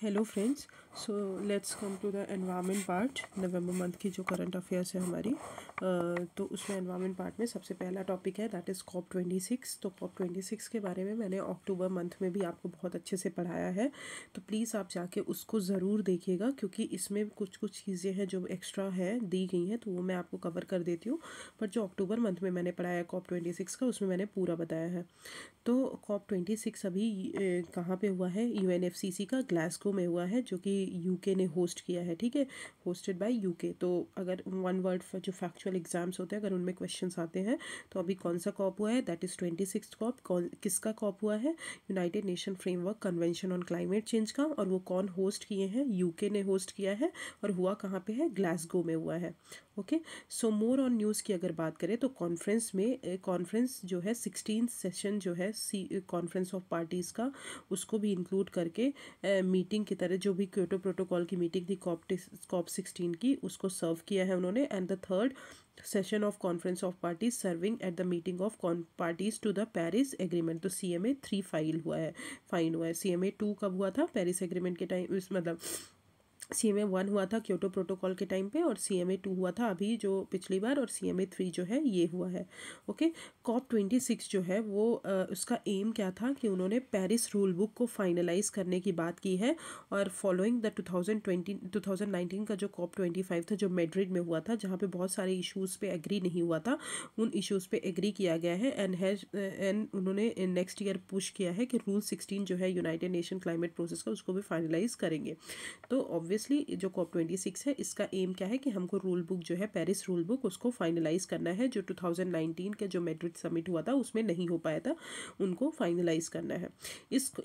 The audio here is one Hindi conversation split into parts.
Hello friends, so let's come to the environment part. November month की जो करंट अफेयर्स है हमारी, तो उसमें एनवायरनमेंट पार्ट में सबसे पहला टॉपिक है दैट इज़ COP26। तो COP26 के बारे में मैंने अक्टूबर मंथ में भी आपको बहुत अच्छे से पढ़ाया है, तो प्लीज़ आप जाके उसको ज़रूर देखिएगा, क्योंकि इसमें कुछ कुछ चीज़ें हैं जो एक्स्ट्रा है दी गई हैं, तो वो मैं आपको कवर कर देती हूँ। बट जो अक्टूबर मंथ में मैंने पढ़ाया COP26 का, उसमें मैंने पूरा बताया है। तो COP26 अभी कहाँ पे हुआ है? UNFCCC का ग्लासगो में हुआ है, जो कि यूके ने होस्ट किया है। ठीक है, होस्टेड बाय यूके। तो अगर वन वर्ड जो फैक्चुअल एग्जाम्स होते हैं, अगर उनमें क्वेश्चंस आते हैं, तो अभी कौन सा कॉप हुआ है? That is 26 COP. किसका कॉप हुआ है? United Nation Framework Convention on Climate Change का। और वो कौन होस्ट किए हैं? यूके ने होस्ट किया है। और हुआ कहाँ पे है? ग्लासगो में हुआ है। Okay, so more on news की अगर बात करें, तो कॉन्फ्रेंस जो है 16 सेशन जो है कॉन्फ्रेंस ऑफ पार्टीज़ का, उसको भी इंक्लूड करके मीटिंग की तरह जो भी क्योटो प्रोटोकॉल की मीटिंग थी COP16 की, उसको सर्व किया है उन्होंने। And the third session of conference of parties serving at the meeting of parties to the Paris agreement. तो CMA 3 फाइल हुआ है, फाइन हुआ है। CMA 2 कब हुआ था? पेरिस एग्रीमेंट के टाइम, मतलब CMA 1 हुआ था क्योटो प्रोटोकॉल के टाइम पे, और CMA 2 हुआ था अभी जो पिछली बार, और CMA 3 जो है ये हुआ है। ओके, COP26 जो है वो उसका एम क्या था कि उन्होंने पेरिस रूल बुक को फाइनलाइज करने की बात की है। और फॉलोइंग द 2019 का जो COP25 था, जो मैड्रिड में हुआ था, जहाँ पे बहुत सारे इश्यूज़ पे एग्री नहीं हुआ था, उन इश्यूज़ पे एग्री किया गया है। एंड उन्होंने नेक्स्ट ईयर पुश किया है कि रूल 16 जो है यूनाइटेड नेशन क्लाइमेट प्रोसेस का, उसको भी फाइनलाइज करेंगे। तो ऑब्वियसली जो COP26 है, इसका एम क्या है कि हमको रूल बुक जो है, पेरिस रूल बुक, उसको फाइनलाइज करना है। जो 2019 के जो मैड्रिड समिट हुआ था उसमें नहीं हो पाया था, उनको फाइनलाइज करना है।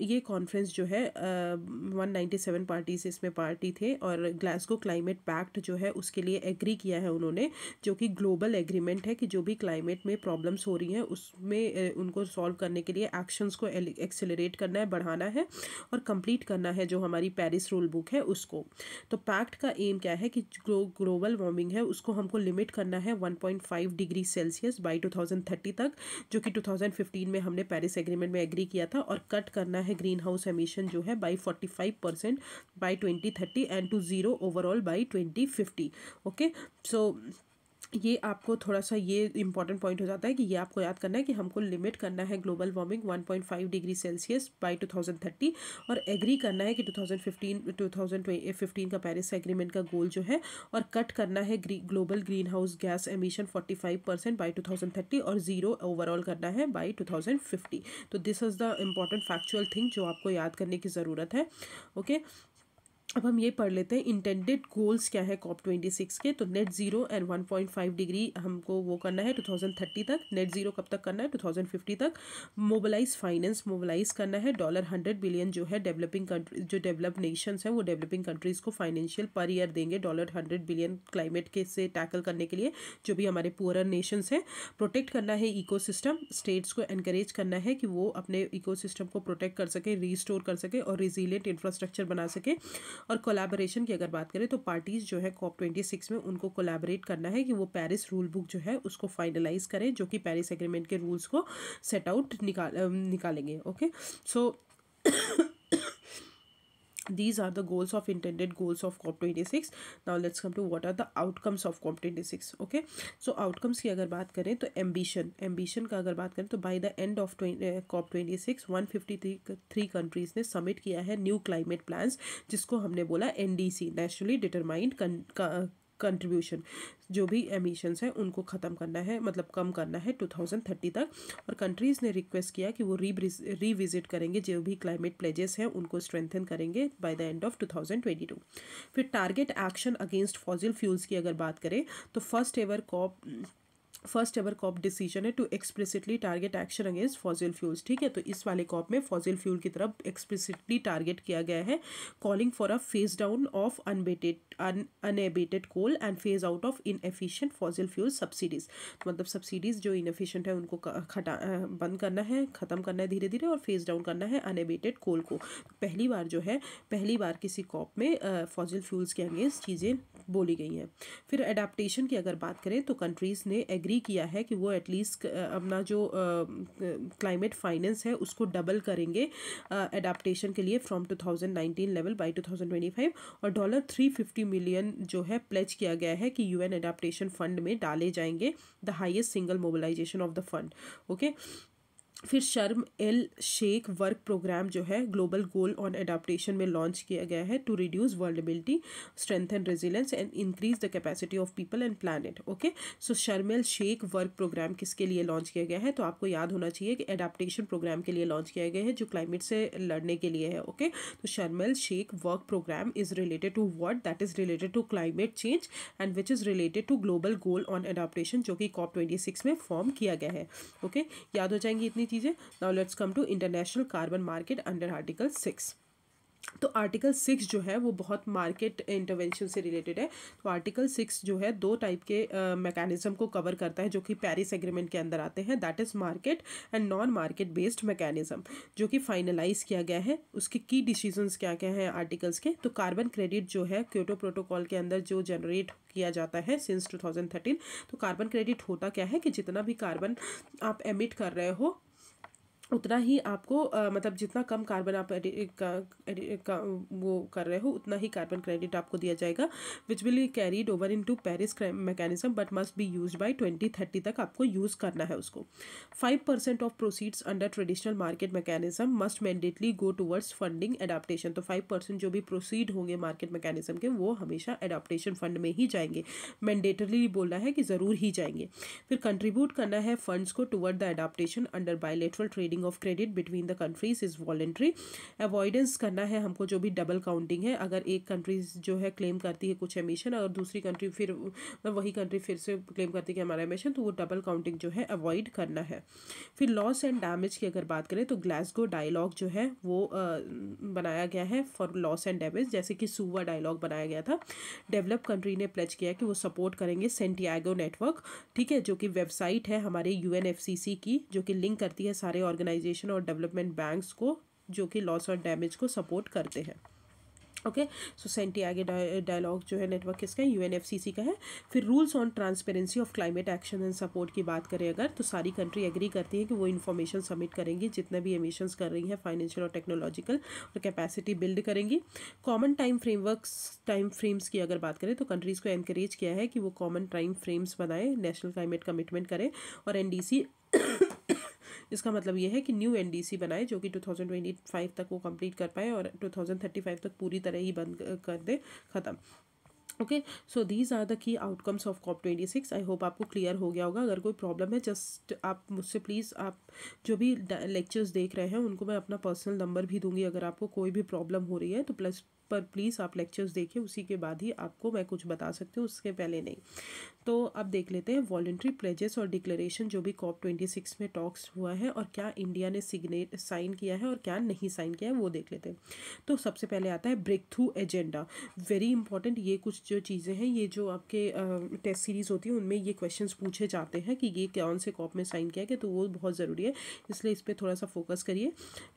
ये कॉन्फ्रेंस जो है 197 पार्टीज इसमें पार्टी थे, और ग्लासगो क्लाइमेट पैक्ट जो है उसके लिए एग्री किया है उन्होंने, जो कि ग्लोबल एग्रीमेंट है कि जो भी क्लाइमेट में प्रॉब्लम्स हो रही हैं उसमें उनको सॉल्व करने के लिए एक्शंस को एक्सेलरेट करना है, बढ़ाना है और कंप्लीट करना है जो हमारी पेरिस रूल बुक है उसको। तो पैक्ट का एम क्या है कि ग्लोबल वार्मिंग है उसको हमको लिमिट करना है 1.5 डिग्री सेल्सियस बाई 2030 तक, जो कि 2015 में हमने पेरिस एग्रीमेंट में एग्री किया था। और कट करना है ग्रीन हाउस एमिशन जो है by 45% by 2030 and to zero overall by 2050। Okay, so ये आपको थोड़ा सा ये इंपॉर्टेंट पॉइंट हो जाता है कि ये आपको याद करना है कि हमको लिमिट करना है global warming 1.5 degree Celsius by 2030, और एग्री करना है कि 2015 का पेरिस एग्रीमेंट का गोल जो है, और कट करना है global green house gas emission 45% by 2030, और जीरो ओवरऑल करना है बाई 2050। तो this is the important factual thing जो आपको याद करने की ज़रूरत है। ओके, अब हम ये पढ़ लेते हैं इंटेंडेड गोल्स क्या है COP26 के। तो नेट जीरो एंड 1.5 डिग्री हमको वो करना है 2030 तक। नेट जीरो कब तक करना है? 2050 तक। मोबिलाइज फाइनेंस मोबिलाइज करना है $100 बिलियन जो है डेवलपिंग कंट्री, जो डेवलप नेशंस हैं वो डेवलपिंग कंट्रीज़ को फाइनेंशियल पर ईयर देंगे $100 बिलियन क्लाइमेट के से टैकल करने के लिए, जो भी हमारे पुअर नेशंस हैं। प्रोटेक्ट करना है इकोसिस्टम, स्टेट्स को एनकरेज करना है कि वो अपने इकोसिस्टम को प्रोटेक्ट कर सके, रीस्टोर कर सके और रिजिलियंट इंफ्रास्ट्रक्चर बना सके। और कोलैबोरेशन की अगर बात करें, तो पार्टीज जो है COP26 में उनको कोलैबोरेट करना है कि वो पेरिस रूल बुक जो है उसको फाइनलाइज करें, जो कि पेरिस एग्रीमेंट के रूल्स को सेट आउट निकालेंगे। Okay, so these are the goals of intended goals of COP26. Now let's come to what are the outcomes of COP26. okay, so outcomes की अगर बात करें, तो ambition का अगर बात करें, तो by the end of COP26 153 countries ने सबमिट किया है न्यू क्लाइमेट प्लान्स, जिसको हमने बोला NDC, नेशनली डिटरमाइंड कंट्रीब्यूशन। जो भी एमिशंस हैं उनको ख़त्म करना है, मतलब कम करना है 2030 तक। और कंट्रीज़ ने रिक्वेस्ट किया कि वो रिविजिट करेंगे, जो भी क्लाइमेट प्लेजेस हैं उनको स्ट्रेंथन करेंगे बाय द एंड ऑफ 2022। फिर target action against fossil fuels की अगर बात करें, तो फर्स्ट एवर कॉप डिसीजन है to explicitly target action against fossil fuels. ठीक है, तो इस वाले कॉप में फॉसिल फ्यूल की तरफ एक्सप्लिसिटली टारगेट किया गया है, calling for a phase down of unabated coal and phase out of inefficient fossil fuel subsidies. मतलब सब्सिडीज जो इनएफिशिएंट है उनको बंद करना है, ख़त्म करना है धीरे धीरे, और फेज डाउन करना है अनएबेटेड कोल को। पहली बार किसी कॉप में फॉसिल फ्यूल्स के अगेंस्ट चीज़ें बोली गई हैं। फिर एडाप्टेशन की अगर बात करें तो कंट्रीज़ ने एग्री किया है कि वो एटलीस्ट अपना जो क्लाइमेट फाइनेंस है उसको डबल करेंगे एडाप्टेशन के लिए फ्रॉम 2019 लेवल बाय 2025, और $350 मिलियन जो है प्लेज किया गया है कि यूएन एडाप्टेशन फंड में डाले जाएंगे, the highest single mobilisation of the fund. Okay, फिर Sharm L Sheikh work programme जो है ग्लोबल गोल ऑन एडाप्टेशन में लॉन्च किया गया है to reduce vulnerability, strengthen resilience and increase the capacity of people and planet. Okay, so Sharm L Sheikh work programme किसके लिए लॉन्च किया गया है, तो आपको याद होना चाहिए कि एडाप्टेशन प्रोग्राम के लिए लॉन्च किया गया है जो क्लाइमेट से लड़ने के लिए है। ओके, तो Sharm L Sheikh work programme is related to what, that is related to climate change and which is related to global goal on adaptation, जो कि COP26 में फॉर्म किया गया है। ओके, याद हो जाएंगी इतनी चीज़ें। Now let's come to international carbon market under article 6। तो आर्टिकल 6 जो है वो बहुत मार्केट इंटरवेंशन से रिलेटेड है। तो आर्टिकल 6 जो है दो टाइप के मैकेनिज्म को कवर करता है जो कि पेरिस एग्रीमेंट के अंदर आते हैं, that is market and non market based mechanism, जो कि फाइनलाइज किया गया है। उसके की डिसीजंस क्या क्या हैं आर्टिकल्स के, तो कार्बन क्रेडिट जो है क्योटो प्रोटोकॉल के अंदर जो जनरेट किया जाता है सिंस 2013, तो कार्बन क्रेडिट होता क्या है कि जितना भी कार्बन आप एमिट कर रहे हो उतना ही आपको मतलब जितना कम कार्बन आप वो कर रहे हो उतना ही कार्बन क्रेडिट आपको दिया जाएगा, which will be carried over into Paris mechanism but must be used by 2030 तक आपको यूज़ करना है उसको। 5% of proceeds under traditional market mechanism must mandatorily go towards funding adaptation, तो 5% जो भी प्रोसीड होंगे मार्केट मैकेनिज्म के वो हमेशा एडाप्टेशन फंड में ही जाएंगे, मैंडेटरली बोला है कि ज़रूर ही जाएंगे। फिर कंट्रीब्यूट करना है फंड्स को toward the adaptation under bilateral trading of credit between the countries is voluntary. Avoidance करना है हमको जो भी डबल काउंटिंग है, अगर एक कंट्री जो है क्लेम करती है कुछ एमिशन और दूसरी कंट्री फिर वही कंट्री फिर से क्लेम करती है कि हमारा एमिशन, तो वो डबल काउंटिंग जो है अवॉइड करना है। फिर लॉस एंड डैमेज की अगर बात करें तो ग्लासगो डायलॉग जो है वो बनाया गया है फॉर लॉस एंड डैमेज, जैसे कि सुवा डायलॉग बनाया गया था। डेवलप कंट्री ने प्लेज किया कि वो सपोर्ट करेंगे सेंटियागो नेटवर्क, ठीक है, जो कि वेबसाइट है हमारे UNFCCC की, जो कि लिंक करती है सारे ऑर्गेनाइजेशन और डेवलपमेंट बैंक्स को जो कि लॉस और डैमेज को सपोर्ट करते हैं। ओके, सो सेंटियागो डायलॉग जो है नेटवर्क किसका है, UNFCCC का है। फिर rules on transparency of climate action and support की बात करें अगर, तो सारी कंट्री एग्री करती है कि वो इन्फॉर्मेशन सबमिट करेंगी जितने भी एमिशंस कर रही हैं, फाइनेंशियल और टेक्नोलॉजिकल, और कैपेसिटी बिल्ड करेंगी। कॉमन टाइम फ्रेम्स की अगर बात करें तो कंट्रीज़ को एनकरेज किया है कि वो कॉमन टाइम फ्रेम्स बनाएं, नेशनल क्लाइमेट कमिटमेंट करें, और NDC इसका मतलब ये है कि न्यू NDC बनाए जो कि 2025 तक वो कंप्लीट कर पाए और 2035 तक पूरी तरह ही बंद कर दे, ख़त्म। Okay, so these are the key outcomes of COP26। I hope आपको क्लियर हो गया होगा। अगर कोई प्रॉब्लम है जस्ट आप मुझसे प्लीज़, आप जो भी लेक्चर्स देख रहे हैं उनको मैं अपना पर्सनल नंबर भी दूंगी, अगर आपको कोई भी प्रॉब्लम हो रही है तो प्लीज़ आप लेक्चर्स देखिए, उसी के बाद ही आपको मैं कुछ बता सकती हूँ, उसके पहले नहीं। तो अब देख लेते हैं वॉलंटरी प्लेजेस और डिक्लेरेशन जो भी COP26 में टॉक्स हुआ है और क्या इंडिया ने साइन किया है और क्या नहीं साइन किया है वो देख लेते हैं। तो सबसे पहले आता है breakthrough agenda, very important. ये कुछ जो चीज़ें हैं, ये जो आपके टेस्ट सीरीज़ होती है उनमें ये क्वेश्चंस पूछे जाते हैं कि ये कौन से COP में साइन किया गया, तो वो बहुत ज़रूरी है, इसलिए इस पर थोड़ा सा फोकस करिए।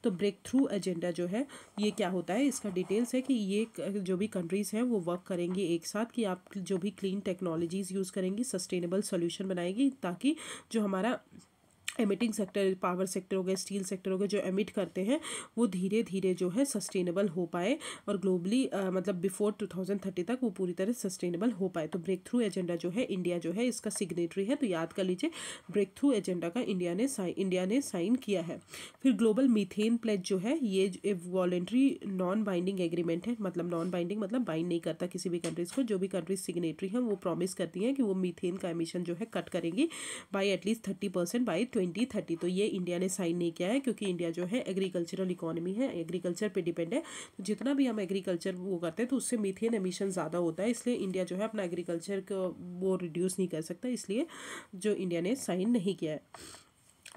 तो ब्रेक थ्रू एजेंडा जो है ये क्या होता है, इसका डिटेल्स है कि ये जो भी कंट्रीज़ हैं वो वर्क करेंगी एक साथ कि आप जो भी क्लीन टेक्नोलॉजीज़ यूज़ करेंगी, सस्टेनेबल सोल्यूशन बनाएगी, ताकि जो हमारा एमिटिंग सेक्टर, पावर सेक्टर हो गया, स्टील सेक्टर हो गया, जो एमिट करते हैं वो धीरे धीरे जो है सस्टेनेबल हो पाए और ग्लोबली मतलब बिफोर 2030 तक वो पूरी तरह सस्टेनेबल हो पाए। तो ब्रेक थ्रू एजेंडा जो है इंडिया जो है इसका सिग्नेटरी है, तो याद कर लीजिए ब्रेक थ्रू एजेंडा का इंडिया ने साइन किया है। फिर ग्लोबल मीथेन प्लेज जो है ये वॉलेंट्री नॉन बाइंडिंग एग्रीमेंट है, मतलब नॉन बाइंडिंग मतलब बाइंड नहीं करता किसी भी कंट्रीज़ को। जो भी कंट्रीज सिग्नेटरी हैं वो प्रॉमिस करती हैं कि वो मीथेन का एमिशन जो है कट करेंगी बाई एटलीस्ट 30% बाई 2030। तो ये इंडिया ने साइन नहीं किया है क्योंकि इंडिया जो है एग्रीकल्चरल इकोनॉमी है, एग्रीकल्चर पे डिपेंड है, तो जितना भी हम एग्रीकल्चर वो करते हैं तो उससे मीथेन एमिशन ज़्यादा होता है, इसलिए इंडिया जो है अपना एग्रीकल्चर को वो रिड्यूस नहीं कर सकता, इसलिए जो इंडिया ने साइन नहीं किया है।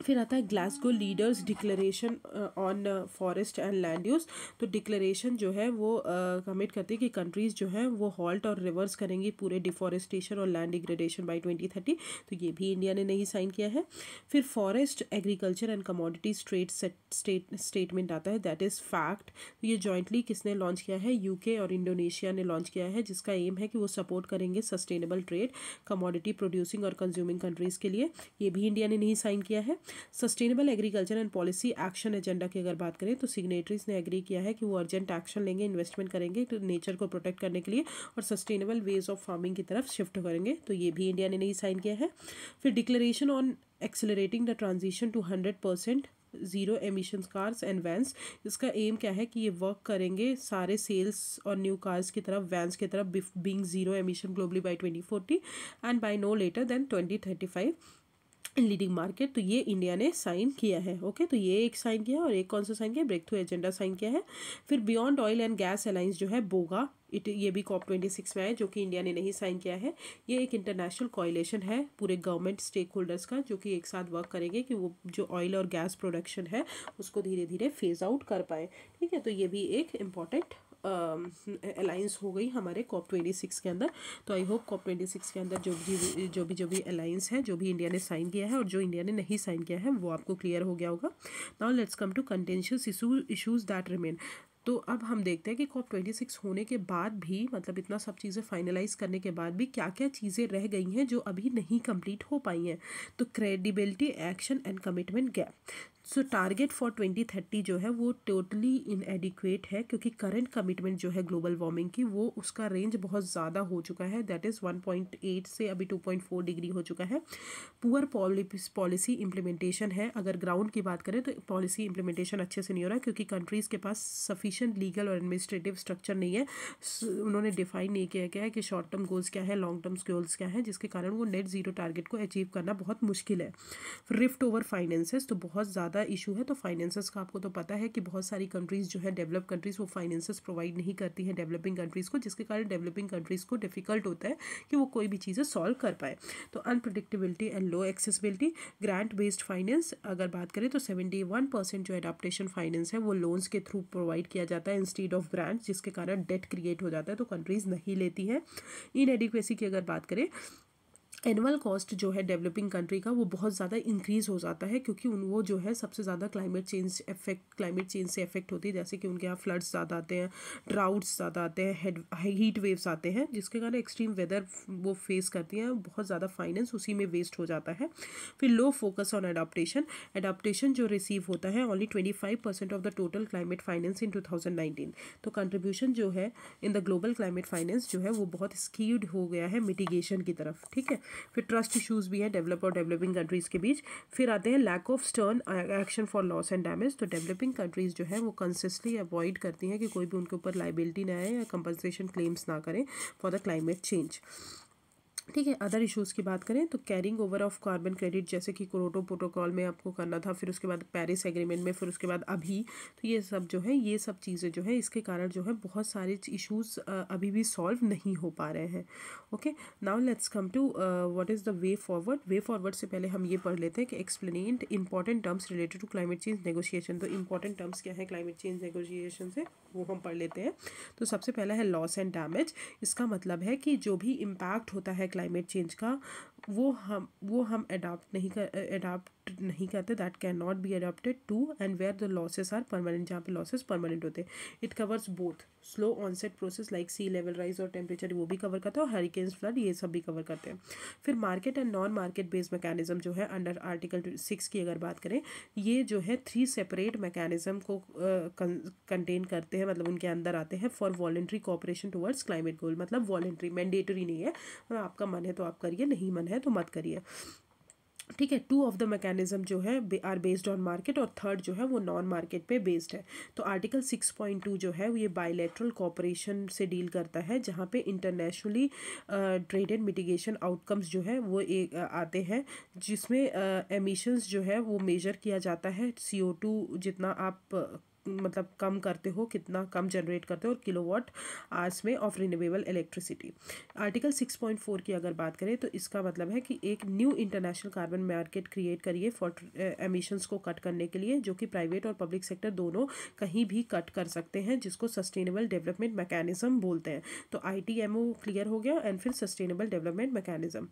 फिर आता है Glasgow leaders declaration on forest and land use. तो डिक्लेरेशन जो है वो कमिट करती है कि कंट्रीज़ जो है वो हॉल्ट और रिवर्स करेंगी पूरे डिफॉरेस्टेशन और लैंड डिग्रेडेशन बाय 2030। तो ये भी इंडिया ने नहीं साइन किया है। फिर forest agriculture and commodities trade statement आता है, दैट इज़ फैक्ट। तो ये जॉइंटली किसने लॉन्च किया है? यूके और इंडोनेशिया ने लॉन्च किया है, जिसका एम है कि वो सपोर्ट करेंगे सस्टेनेबल ट्रेड कमोडिटी प्रोड्यूसिंग और कंज्यूमिंग कंट्रीज़ के लिए। ये भी इंडिया ने नहीं साइन किया है। Sustainable agriculture and policy action agenda की अगर बात करें तो सिग्नेटरीज ने एग्री किया है कि वो अर्जेंट एक्शन लेंगे, इन्वेस्टमेंट करेंगे तो नेचर को प्रोटेक्ट करने के लिए और सस्टेनेबल वेज ऑफ फार्मिंग की तरफ शिफ्ट करेंगे। तो ये भी इंडिया ने नहीं साइन किया है। फिर declaration on accelerating the transition to 100% zero emission cars and vans. इसका एम क्या है कि ये वर्क करेंगे सारे सेल्स और न्यू कार्स की तरफ, वैन्स की तरफ, being zero emission globally by 2040 and by no later than 2035 in leading market. तो ये इंडिया ने साइन किया है। ओके, तो ये एक साइन किया और एक कौन सा साइन किया? ब्रेक थ्रू एजेंडा साइन किया है। फिर beyond oil and gas alliance जो है बोगा, ये भी COP26 में है, जो कि इंडिया ने नहीं साइन किया है। ये एक इंटरनेशनल कोalition है पूरे गवर्नमेंट स्टेक होल्डर्स का, जो कि एक साथ वर्क करेंगे कि वो जो ऑयल और गैस प्रोडक्शन है उसको धीरे धीरे फेज आउट कर पाए। ठीक है, तो ये भी एक इम्पॉर्टेंट अलायंस हो गई हमारे COP26 के अंदर। तो आई होप COP26 के अंदर जो भी अलायंस है, जो भी इंडिया ने साइन किया है और जो इंडिया ने नहीं साइन किया है, वो आपको क्लियर हो गया होगा। Now let's come to contentious issues that remain. तो अब हम देखते हैं कि COP26 होने के बाद भी, मतलब इतना सब चीज़ें फाइनलाइज करने के बाद भी क्या क्या चीज़ें रह गई हैं जो अभी नहीं कंप्लीट हो पाई हैं। तो credibility, action and commitment gap. So target for 2030 जो है वो टोटली इनएडिक्वेट है, क्योंकि करंट कमिटमेंट जो है ग्लोबल वार्मिंग की, वो उसका रेंज बहुत ज़्यादा हो चुका है, दैट इज़ 1.8 से अभी 2.4 डिग्री हो चुका है। पुअर पॉलिसी इम्प्लीमेंटेशन है। अगर ग्राउंड की बात करें तो पॉलिसी इम्प्लीमेंटेशन अच्छे से नहीं हो रहा है, क्योंकि कंट्रीज़ के पास सफिशिएंट लीगल और एडमिनिस्ट्रेटिव स्ट्रक्चर नहीं है। उन्होंने डिफाइन नहीं किया गया है कि शॉर्ट टर्म गोल्स क्या है, लॉन्ग टर्म गोल्स क्या है, जिसके कारण वो नेट जीरो टारगेट को अचीव करना बहुत मुश्किल है। रिफ्ट ओवर फाइनेंसेस तो बहुत ज़्यादा इशू है। तो फाइनेंसेस का आपको तो पता है कि बहुत सारी कंट्रीज़ जो है, डेवलप कंट्रीज़, वो फाइनेंसेस प्रोवाइड नहीं करती हैं डेवलपिंग कंट्रीज़ को, जिसके कारण डेवलपिंग कंट्रीज़ को डिफिकल्ट होता है कि वो कोई भी चीज़ें सॉल्व कर पाए। तो unpredictability and low accessibility. Grant based finance अगर बात करें तो 71% जो एडाप्टेशन फाइनेंस है वो लोन्स के थ्रू प्रोवाइड किया जाता है इंस्टीड ऑफ ग्रांट, जिसके कारण डेट क्रिएट हो जाता है, तो कंट्रीज़ नहीं लेती हैं। इनएडिक्वेसी की अगर बात करें, एनुअल कॉस्ट जो है डेवलपिंग कंट्री का वो बहुत ज़्यादा इंक्रीज़ हो जाता है, क्योंकि वो जो है सबसे ज़्यादा क्लाइमेट चेंज से इफेक्ट होती है, जैसे कि उनके यहाँ फ्लड्स ज़्यादा आते हैं, ड्राउट्स ज़्यादा आते हैं, हीट वेव्स आते हैं, जिसके कारण एक्सट्रीम वेदर वो फेस करती हैं, बहुत ज़्यादा फाइनेंस उसी में वेस्ट हो जाता है। फिर लो फोकस ऑन एडाप्टेशन जो रिसीव होता है only 25% of the total climate finance in 2019। तो कंट्रीब्यूशन जो है in the global climate finance जो है वो बहुत स्कीव्ड हो गया है मिटिगेशन की तरफ। ठीक है, फिर ट्रस्ट इश्यूज भी हैं डेवलप और डेवलपिंग कंट्रीज़ के बीच। फिर आते हैं lack of stern action for loss and damage. तो डेवलपिंग कंट्रीज़ जो है वो कंसिस्टली अवॉइड करती हैं कि कोई भी उनके ऊपर लाइबिलिटी ना आए या कंपनसेशन क्लेम्स ना करें फॉर द क्लाइमेट चेंज। ठीक है, अदर इश्यूज़ की बात करें तो carrying over of carbon credit, जैसे कि क्योटो प्रोटोकॉल में आपको करना था, फिर उसके बाद पेरिस एग्रीमेंट में, फिर उसके बाद अभी, तो ये सब जो है, ये सब चीज़ें जो है, इसके कारण जो है बहुत सारे इश्यूज़ अभी भी सॉल्व नहीं हो पा रहे हैं। Okay, now let's come to what is the way forward. Way forward से पहले हम ये पढ़ लेते हैं कि explain important terms related to climate change negotiation. तो इंपॉर्टेंट टर्म्स क्या है क्लाइमेट चेंज नेगोशिएशन से, वो हम पढ़ लेते हैं। तो सबसे पहला है लॉस एंड डैमेज। इसका मतलब है कि जो भी इम्पैक्ट होता है क्लाइमेट चेंज का, वो हम अडाप्ट नहीं करते, that cannot be adopted to, and where the losses are permanent, जहाँ पे लॉसेस परमानेंट होते हैं। It covers both slow onset process like sea level rise और टेम्परेचर, वो भी कवर करता है, और हरिकेन्स, फ्लड, ये सब भी कवर करते हैं। फिर market and non market based mechanism जो है अंडर आर्टिकल 6 की अगर बात करें, ये जो है 3 सेपरेट मैकेनिज्म को कंटेन करते हैं, मतलब उनके अंदर आते हैं for voluntary cooperation towards climate goal. मतलब वॉलंटरी, मैंडेटरी नहीं है, आपका मन है तो आप करिए, नहीं मन है तो मत करिए। ठीक है, 2 ऑफ द मैकेनिज्म जो है आर बेस्ड ऑन मार्केट, और थर्ड जो है वो नॉन मार्केट पे बेस्ड है। तो आर्टिकल 6.2 जो है ये बायलैटरल कोऑपरेशन से डील करता है, जहाँ पे इंटरनेशनली ट्रेडेड मिटिगेशन आउटकम्स जो है वो आते हैं, जिसमें एमिशंस जो है वो मेजर किया जाता है, CO2 जितना आप मतलब कम करते हो, कितना कम जनरेट करते हो, और किलोवाट आवर्स में ऑफ रिन्यूएबल इलेक्ट्रिसिटी। आर्टिकल 6.4 की अगर बात करें तो इसका मतलब है कि एक new international carbon market create करिए फॉर एमिशंस को कट करने के लिए, जो कि प्राइवेट और पब्लिक सेक्टर दोनों कहीं भी कट कर सकते हैं, जिसको सस्टेनेबल डेवलपमेंट मैकेनिज्म बोलते हैं। तो ITMO क्लियर हो गया, एंड फिर सस्टेनेबल डेवलपमेंट मैकेनिज्म।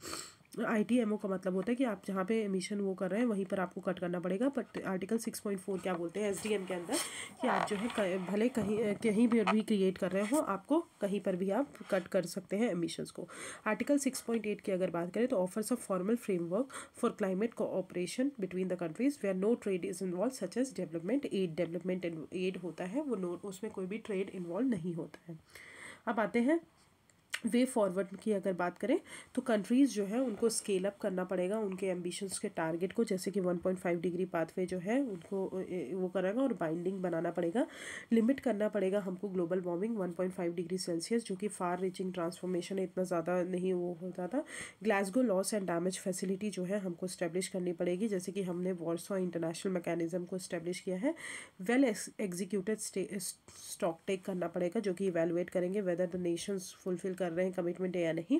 ITMO का मतलब होता है कि आप जहाँ पे एमिशन वो कर रहे हैं वहीं पर आपको कट करना पड़ेगा। बट आर्टिकल 6.4 क्या बोलते हैं SDM के अंदर, कि आप जो है भले कहीं कहीं भी क्रिएट कर रहे हो, आपको कहीं पर भी आप कट कर सकते हैं एमिशंस को। आर्टिकल 6.8 की अगर बात करें तो offers a formal framework for climate cooperation between the countries where no trade is involve, such as development aid होता है वो, नो उसमें कोई भी ट्रेड इन्वॉल्व नहीं होता है। अब आते हैं वे फॉरवर्ड की अगर बात करें तो कंट्रीज़ जो है उनको स्केल अप करना पड़ेगा उनके एम्बिशंस के टारगेट को, जैसे कि 1.5 डिग्री पाथवे जो है उनको वो करेगा, और बाइंडिंग बनाना पड़ेगा, लिमिट करना पड़ेगा हमको ग्लोबल वार्मिंग 1.5 डिग्री सेल्सियस, जो कि फार रीचिंग ट्रांसफॉर्मेशन है, इतना ज़्यादा नहीं वो होता था। Glasgow loss and damage facility जो है हमको स्टैब्लिश करनी पड़ेगी, जैसे कि हमने वार्सो इंटरनेशनल मैकेनिज्म को स्टैब्लिश किया है। वेल एग्जीक्यूटेड स्टॉक टेक करना पड़ेगा, जो कि इवेलुएट करेंगे वेदर द नेशंस फुलफिल कर रहे हैं कमिटमेंट है या नहीं।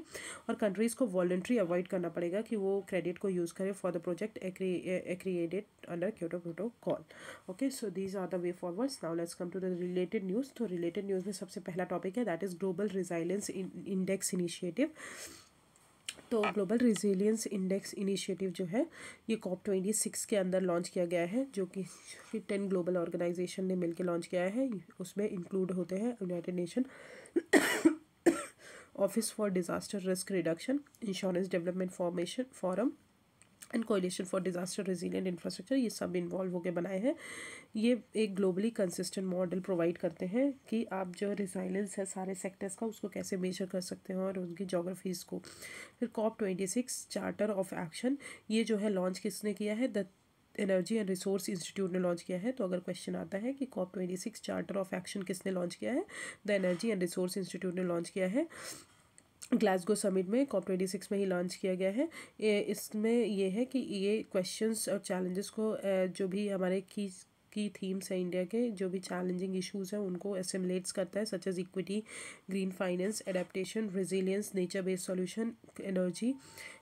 और कंट्रीज़ को वॉलंटरी अवॉइड करना पड़ेगा कि वो क्रेडिट को यूज़ करें for the project accredited under Kyoto protocol. Okay, so these are the way forwards. Now let's come to the related news. तो रिलेटेड न्यूज़ में सबसे पहला टॉपिक है that is global resilience index initiative. तो ग्लोबल रिजिलियंस इंडेक्स इनिशिएटिव जो है ये COP26 के अंदर लॉन्च किया गया है, जो कि 10 ग्लोबल ऑर्गेनाइजेशन ने मिलकर लॉन्च किया है। उसमें इंक्लूड होते हैं United Nation Office for Disaster Risk Reduction, Insurance Development Formation Forum and Coalition for Disaster Resilient Infrastructure, ये सब इन्वॉल्व होकर बनाए हैं। ये एक ग्लोबली कंसिस्टेंट मॉडल प्रोवाइड करते हैं कि आप जो रिजाइलेंस है सारे सेक्टर्स का उसको कैसे मेजर कर सकते हैं और उनकी जोग्राफीज़ को। फिर COP26 चार्टर ऑफ एक्शन, ये जो है लॉन्च किसने किया है, the energy and resource institute ने लॉन्च किया है। तो अगर क्वेश्चन आता है कि COP26 चार्टर ऑफ एक्शन किसने लॉन्च किया है, the energy and resource institute ने लॉन्च किया है। ग्लासगो समिट में COP26 में ही लॉन्च किया गया है। इसमें ये है कि ये क्वेश्चंस और चैलेंजेस को जो भी हमारे की थीम्स हैं इंडिया के, जो भी चैलेंजिंग इश्यूज हैं उनको एसिमुलेट्स करता है, such as equity, green finance, adaptation, resilience, nature based solution, energy,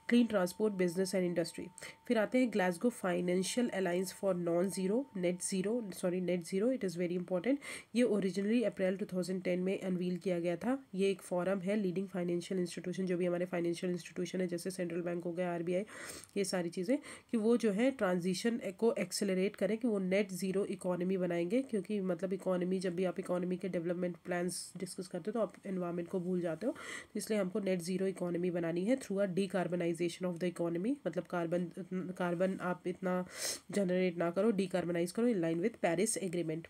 clean transport, business and industry. फिर आते हैं Glasgow Financial Alliance for Net Zero, it is very important. ये ओरिजिनली अप्रैल 2010 में अनवील किया गया था। ये एक फोरम है लीडिंग फाइनेंशियल इंस्टीट्यूशन, जो भी हमारे फाइनेंशियल इंस्टीट्यूशन है जैसे सेंट्रल बैंक हो गया, RBI, ये सारी चीज़ें, कि वो जो है ट्रांजिशन को एक्सेलरेट करें, कि वो नेट ज़ीरो इकोनॉमी बनाएंगे। क्योंकि मतलब इकोनॉमी, जब भी आप इकोनॉमी के डेवलपमेंट प्लान्स डिस्कस करते हो तो आप एनवायरनमेंट को भूल जाते हो, तो इसलिए हमको नेट ज़ीरो इकोनॉमी बनानी है through a decarbonisation of the economy. मतलब कार्बन आप इतना जनरेट ना करो, डीकार्बनाइज करो in line with Paris agreement.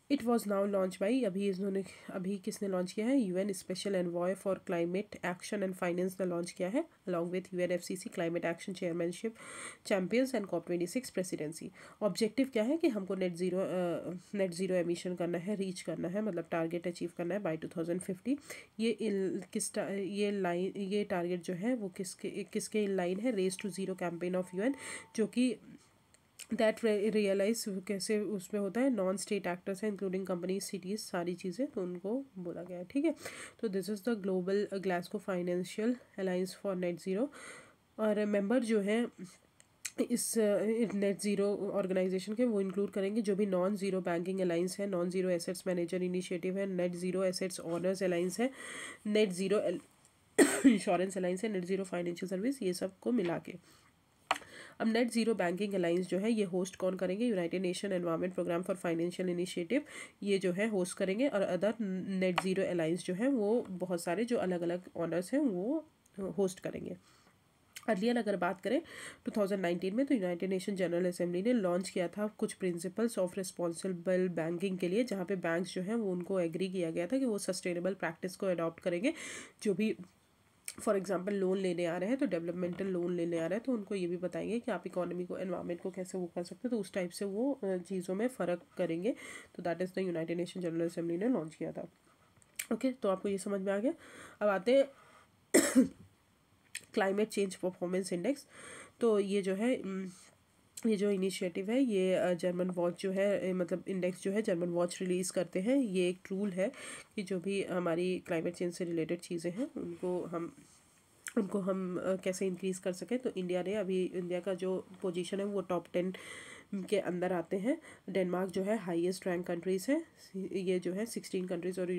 It was now launch by, अभी किसने लॉन्च किया है, UN special envoy for climate action and finance ने लॉन्च किया है, along with UNFCCC climate action chairmanship champions and COP26 presidency. Objective क्या है कि हमको नेट ज़ीरो एमिशन करना है, रीच करना है, मतलब टारगेट अचीव करना है बाई 2050। ये टारगेट जो है वो किसके इन लाइन है, Race to Zero campaign of UN, जो कि दैट रियलाइज कैसे उसमें होता है, नॉन स्टेट एक्टर्स हैं इंक्लूडिंग कंपनी, सिटीज़, सारी चीज़ें, तो उनको बोला गया है। ठीक है, तो this is the global Glasgow Financial Alliance for Net zero. और मेंबर जो हैं इस नेट ज़ीरो ऑर्गेनाइजेशन के, वो इंक्लूड करेंगे जो भी नॉन ज़ीरो बैंकिंग अलाइंस है, non zero assets manager initiative है, net zero assets owners alliance है, नेट ज़ीरो इंश्योरेंस अलाइंस है, नेट ज़ीरो फाइनेंशियल सर्विस, ये सब को मिला के। अब नेट ज़ीरो बैंकिंग अलायंस जो है ये होस्ट कौन करेंगे, United Nation Environment Programme for Financial Initiative, ये जो है होस्ट करेंगे। और अदर नेट ज़ीरो अलायंस जो है वो बहुत सारे जो अलग अलग ऑनर्स हैं वो होस्ट करेंगे। अर्लियर अगर बात करें 2019 में, तो यूनाइटेड नेशन जनरल असेंबली ने लॉन्च किया था कुछ प्रिंसिपल्स ऑफ रिस्पॉन्सिबल बैंकिंग के लिए, जहाँ पे बैंक्स जो हैं वो उनको एग्री किया गया था कि वो सस्टेनेबल प्रैक्टिस को अडॉप्ट करेंगे। जो भी फॉर एग्जांपल लोन लेने आ रहे हैं, तो डेवलपमेंटल लोन लेने आ रहे हैं, तो उनको ये भी बताएंगे कि आप इकोनॉमी को, एनवायरनमेंट को कैसे वो कर सकते हो, तो उस टाइप से वो चीज़ों में फ़र्क करेंगे। तो that is the United nation general assembly ने लॉन्च किया था। ओके, तो आपको ये समझ में आ गया। अब आते हैं क्लाइमेट चेंज परफॉर्मेंस इंडेक्स। तो ये जो है ये जो इनिशिएटिव है ये जर्मन वॉच जो है मतलब इंडेक्स जो है जर्मन वॉच रिलीज़ करते हैं। ये एक टूल है कि जो भी हमारी क्लाइमेट चेंज से रिलेटेड चीज़ें हैं उनको हम कैसे इंक्रीज़ कर सकें। तो इंडिया का जो पोजीशन है वो टॉप 10 के अंदर आते हैं। डेनमार्क जो है हाईएस्ट रैंक कंट्रीज़ है। ये जो है 60 कंट्रीज़ और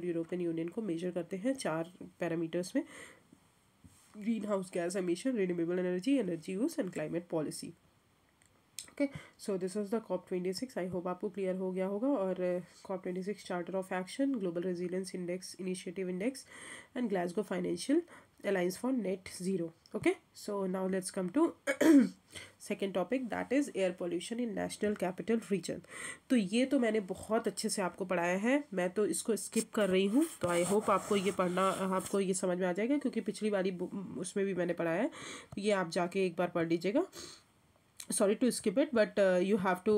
यूरोपियन यूनियन को मेजर करते हैं 4 पैरामीटर्स में: greenhouse gas emission, renewable energy use and climate policy. Okay, so this is the COP26। I hope आपको क्लियर हो गया होगा। और COP26 charter of action, global resilience index initiative index and Glasgow Financial Alliance for Net Zero. Okay, so now let's come to second topic, that is air pollution in national capital region. तो ये तो मैंने बहुत अच्छे से आपको पढ़ाया है, मैं तो इसको स्किप कर रही हूँ। तो आई होप आपको ये समझ में आ जाएगा, क्योंकि पिछली वाली उसमें भी मैंने पढ़ाया है। तो ये आप जाके एक बार पढ़ लीजिएगा। Sorry to skip it, but you have to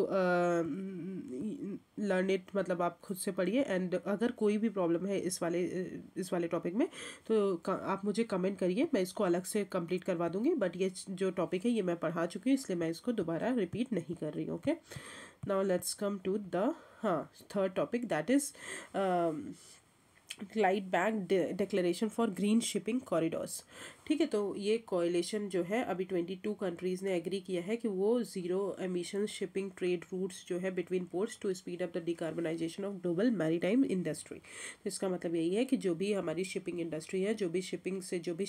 learn it, मतलब आप खुद से पढ़िए। एंड अगर कोई भी प्रॉब्लम है इस वाले टॉपिक में तो आप मुझे कमेंट करिए, मैं इसको अलग से कंप्लीट करवा दूंगी। बट ये जो टॉपिक है ये मैं पढ़ा चुकी हूँ, इसलिए मैं इसको दोबारा रिपीट नहीं कर रही हूँ। Okay, now let's come to the third topic, that is Clydebank Declaration for green shipping corridors. ठीक है, तो ये कोएलिशन जो है अभी 22 कंट्रीज़ ने एग्री किया है कि वो zero emission shipping trade routes जो है between ports to speed up the decarbonisation of global maritime industry. तो इसका मतलब यही है कि जो भी हमारी शिपिंग इंडस्ट्री है, जो भी शिपिंग से जो भी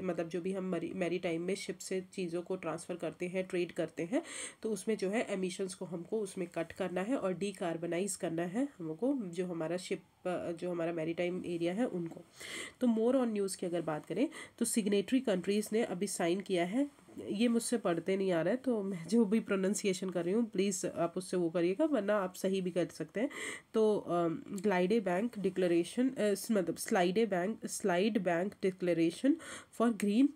मतलब जो भी हम मैरी टाइम में शिप से चीज़ों को ट्रांसफ़र करते हैं, ट्रेड करते हैं, तो उसमें जो है एमिशंस को हमको उसमें कट करना है और डीकार्बनाइज करना है हमको, जो हमारा मैरी टाइम एरिया है उनको। तो मोर ऑन न्यूज़ की अगर बात करें तो सिग्नेटरी कंट्रीज़ ने अभी साइन किया है। ये मुझसे पढ़ते नहीं आ रहा है, तो मैं जो भी प्रोनाउंसिएशन कर रही हूँ प्लीज़ आप उससे वो करिएगा, वरना आप सही भी कर सकते हैं। तो ग्लाइडे बैंक डिक्लेरेशन मतलब slide bank Declaration for green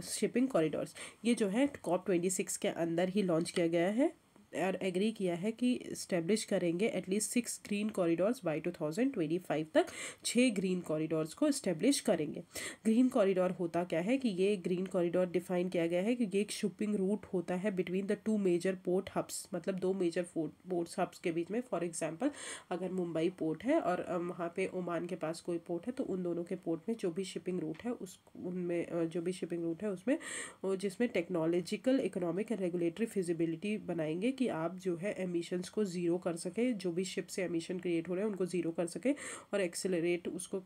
shipping corridors, ये जो है COP26 के अंदर ही लॉन्च किया गया है और एग्री किया है कि इस्टेब्लिश करेंगे एटलीस्ट 6 ग्रीन कॉरिडोर्स बाय 2025 तक। 6 ग्रीन कॉरिडोर्स को इस्टेब्लिश करेंगे। ग्रीन कॉरिडोर होता क्या है कि ये ग्रीन कॉरिडोर डिफाइन किया गया है कि ये एक शिपिंग रूट होता है between the 2 major port hubs, मतलब 2 मेजर पोर्ट हब्स के बीच में। फॉर एग्जांपल, अगर मुंबई पोर्ट है और वहाँ पे ओमान के पास कोई पोर्ट है, तो उन दोनों के पोर्ट में जो भी शिपिंग रूट है उसमें जिसमें technological, economic and regulatory feasibility बनाएंगे कि आप जो है एमिशंस को ज़ीरो कर सके, जो भी शिप से एमिशन क्रिएट हो रहे हैं उनको ज़ीरो कर सके और एक्सेलरेट उसको,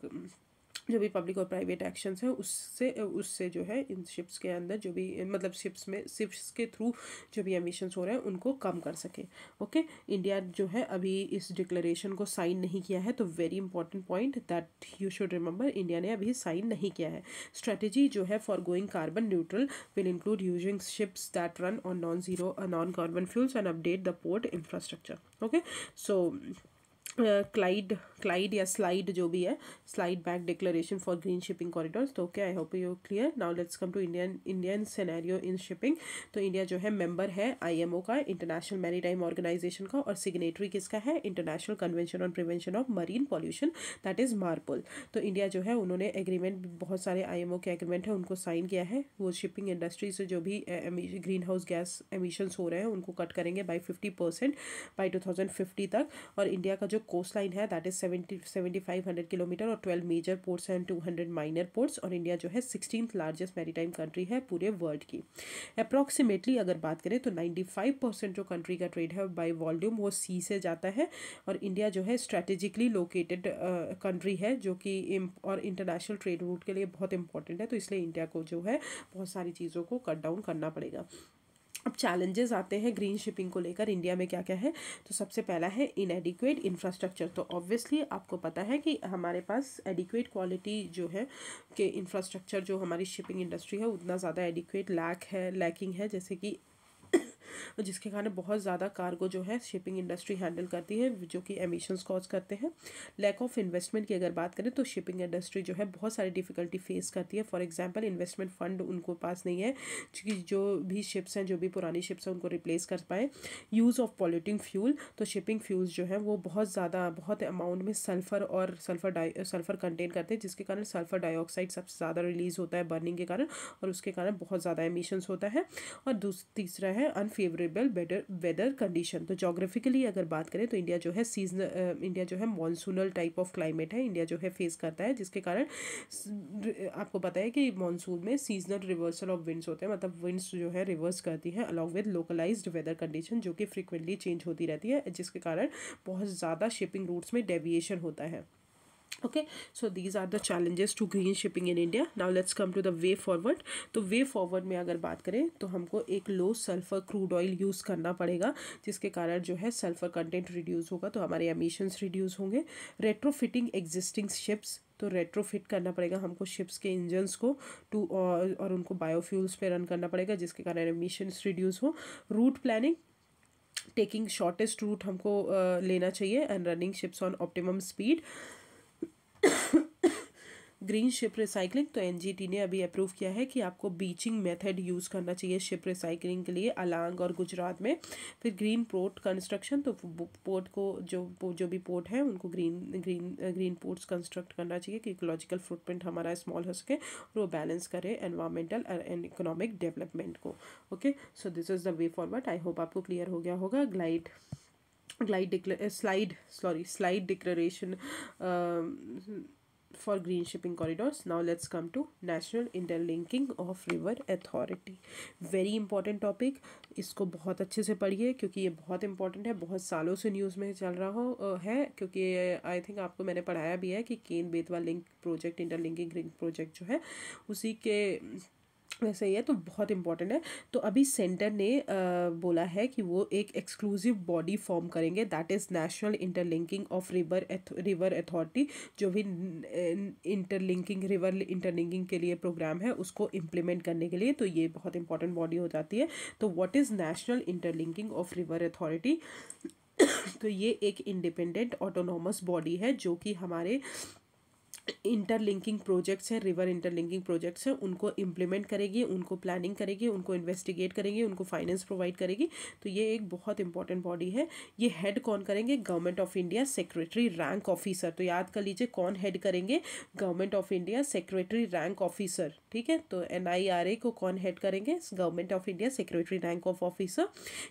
जो भी पब्लिक और प्राइवेट एक्शंस हैं उससे जो है इन शिप्स के अंदर जो भी मतलब शिप्स के थ्रू जो भी एमिशंस हो रहे हैं उनको कम कर सके। ओके, इंडिया जो है अभी इस डिक्लेरेशन को साइन नहीं किया है, तो very important point that you should remember, India ने अभी साइन नहीं किया है। स्ट्रेटेजी जो है for going carbon neutral will include using ships that run on non carbon fuels and update the port infrastructure. Okay, so Clyde या स्लाइड जो भी है, slide back declaration for green shipping corridors. तो okay, I hope you clear. Now let's come to Indian scenario in shipping. तो इंडिया जो है मेंबर है IMO का, इंटरनेशनल मैरीटाइम ऑर्गेनाइजेशन का, और सिग्नेटरी किसका है, international convention on prevention of marine pollution, that is MARPOL. तो इंडिया जो है उन्होंने एग्रीमेंट, बहुत सारे IMO के एग्रीमेंट है उनको साइन किया है। वो शिपिंग इंडस्ट्री से जो भी ग्रीन हाउस गैस एमिशंस हो रहे हैं उनको कट करेंगे बाई 50% बाई 2050 तक। और इंडिया का जो कोस्ट लाइन है दैट इज 7500 किलोमीटर और 12 major ports and 200 minor ports. और इंडिया जो है 16th लार्जेस्ट मैरीटाइम कंट्री है पूरे वर्ल्ड की। अप्रॉक्सीमेटली अगर बात करें तो 95% जो कंट्री का ट्रेड है बाय वॉल्यूम वो सी से जाता है। और इंडिया जो है स्ट्रेटेजिकली लोकेटेड कंट्री है, जो कि और इंटरनेशनल ट्रेड रूट के लिए बहुत इंपॉर्टेंट है। तो इसलिए इंडिया को जो है बहुत सारी चीज़ों को कट डाउन करना पड़ेगा। अब चैलेंजेस आते हैं ग्रीन शिपिंग को लेकर, इंडिया में क्या क्या है। तो सबसे पहला है इनएडिक्वेट इंफ्रास्ट्रक्चर। तो ऑब्वियसली आपको पता है कि हमारे पास एडिक्वेट क्वालिटी जो है कि इंफ्रास्ट्रक्चर जो हमारी शिपिंग इंडस्ट्री है उतना ज़्यादा एडिक्वेट लैकिंग है। जैसे कि जिसके कारण बहुत ज़्यादा कार्गो जो है शिपिंग इंडस्ट्री हैंडल करती है, जो कि एमिशंस कॉज करते हैं। लैक ऑफ इन्वेस्टमेंट की अगर बात करें तो शिपिंग इंडस्ट्री जो है बहुत सारी डिफिकल्टी फेस करती है। फॉर एग्जांपल इन्वेस्टमेंट फंड उनको पास नहीं है क्योंकि जो भी शिप्स हैं, जो भी पुरानी शिप्स हैं, उनको रिप्लेस कर पाए। यूज़ ऑफ पॉल्यूटिंग फ्यूल, तो शिपिंग फ्यूल्स जो है वो बहुत अमाउंट में सल्फर कंटेन करते हैं, जिसके कारण सल्फर डाइऑक्साइड सबसे ज़्यादा रिलीज होता है बर्निंग के कारण, और उसके कारण बहुत ज़्यादा एमिशंस होता है। और तीसरा है अनफेवरेबल वेदर कंडीशन। तो जोग्राफिकली अगर बात करें तो इंडिया जो है मॉनसूनल टाइप ऑफ क्लाइमेट है, इंडिया जो है फेस करता है, जिसके कारण आपको पता है कि मॉनसून में सीजनल रिवर्सल ऑफ विंड्स होते हैं, मतलब विंड्स जो है रिवर्स करती है along with localised weather condition, जो कि फ्रिक्वेंटली चेंज होती रहती है, जिसके कारण बहुत ज़्यादा शिपिंग रूट्स में डेविएशन होता है। Okay, so these are the challenges to green shipping in India. Now let's come to the way forward. तो वे फॉरवर्ड में अगर बात करें तो हमको एक लो सल्फर क्रूड ऑयल यूज़ करना पड़ेगा, जिसके कारण जो है सल्फर कंटेंट रिड्यूस होगा, तो हमारे एमिशंस रिड्यूस होंगे। रेट्रोफिटिंग एग्जिस्टिंग शिप्स, तो रेट्रोफिट करना पड़ेगा हमको शिप्स के इंजन्स को और उनको बायोफ्यूल्स पे रन करना पड़ेगा, जिसके कारण एमिशंस रिड्यूस हो। Route planning, taking shortest route हमको लेना चाहिए and running ships on optimum speed. Green ship recycling, तो एनजीटी ने अभी अप्रूव किया है कि आपको बीचिंग मेथड यूज़ करना चाहिए शिप रिसाइकलिंग के लिए अलांग और गुजरात में। फिर ग्रीन पोर्ट कंस्ट्रक्शन, तो पोर्ट को जो भी पोर्ट है उनको ग्रीन पोर्ट्स कंस्ट्रक्ट करना चाहिए कि इकोलॉजिकल फुटप्रिंट हमारा स्मॉल हो सके और वो बैलेंस करे एनवायरमेंटल एंड इकोनॉमिक डेवलपमेंट को। Okay, so this is the way forward. I hope आपको क्लियर हो गया होगा। Slide declaration for green shipping corridors. Now let's come to national interlinking of river authority. Very important topic, इसको बहुत अच्छे से पढ़िए क्योंकि ये बहुत इंपॉर्टेंट है, बहुत सालों से न्यूज़ में चल रहा है, क्योंकि आई थिंक आपको मैंने पढ़ाया भी है कि Ken Betwa link project, interlinking link project जो है उसी के वैसे ही है, तो बहुत इंपॉर्टेंट है। तो अभी सेंटर ने बोला है कि वो एक एक्सक्लूसिव बॉडी फॉर्म करेंगे, that is national interlinking of river authority, जो भी रिवर इंटरलिंकिंग के लिए प्रोग्राम है उसको इम्प्लीमेंट करने के लिए, तो ये बहुत इंपॉर्टेंट बॉडी हो जाती है। तो what is national interlinking of river authority? तो ये एक इंडिपेंडेंट ऑटोनॉमस बॉडी है जो कि हमारे इंटरलिंकिंग प्रोजेक्ट्स हैं, रिवर इंटरलिंकिंग प्रोजेक्ट्स हैं, उनको इम्प्लीमेंट करेगी, उनको प्लानिंग करेगी, उनको इन्वेस्टिगेट करेगी, उनको फाइनेंस प्रोवाइड करेगी। तो ये एक बहुत इंपॉर्टेंट बॉडी है। ये हेड कौन करेंगे? Government of India secretary rank officer. तो याद कर लीजिए कौन हेड करेंगे? Government of India secretary rank officer, ठीक है। तो NIRA को कौन हेड करेंगे? Government of India secretary rank of officer.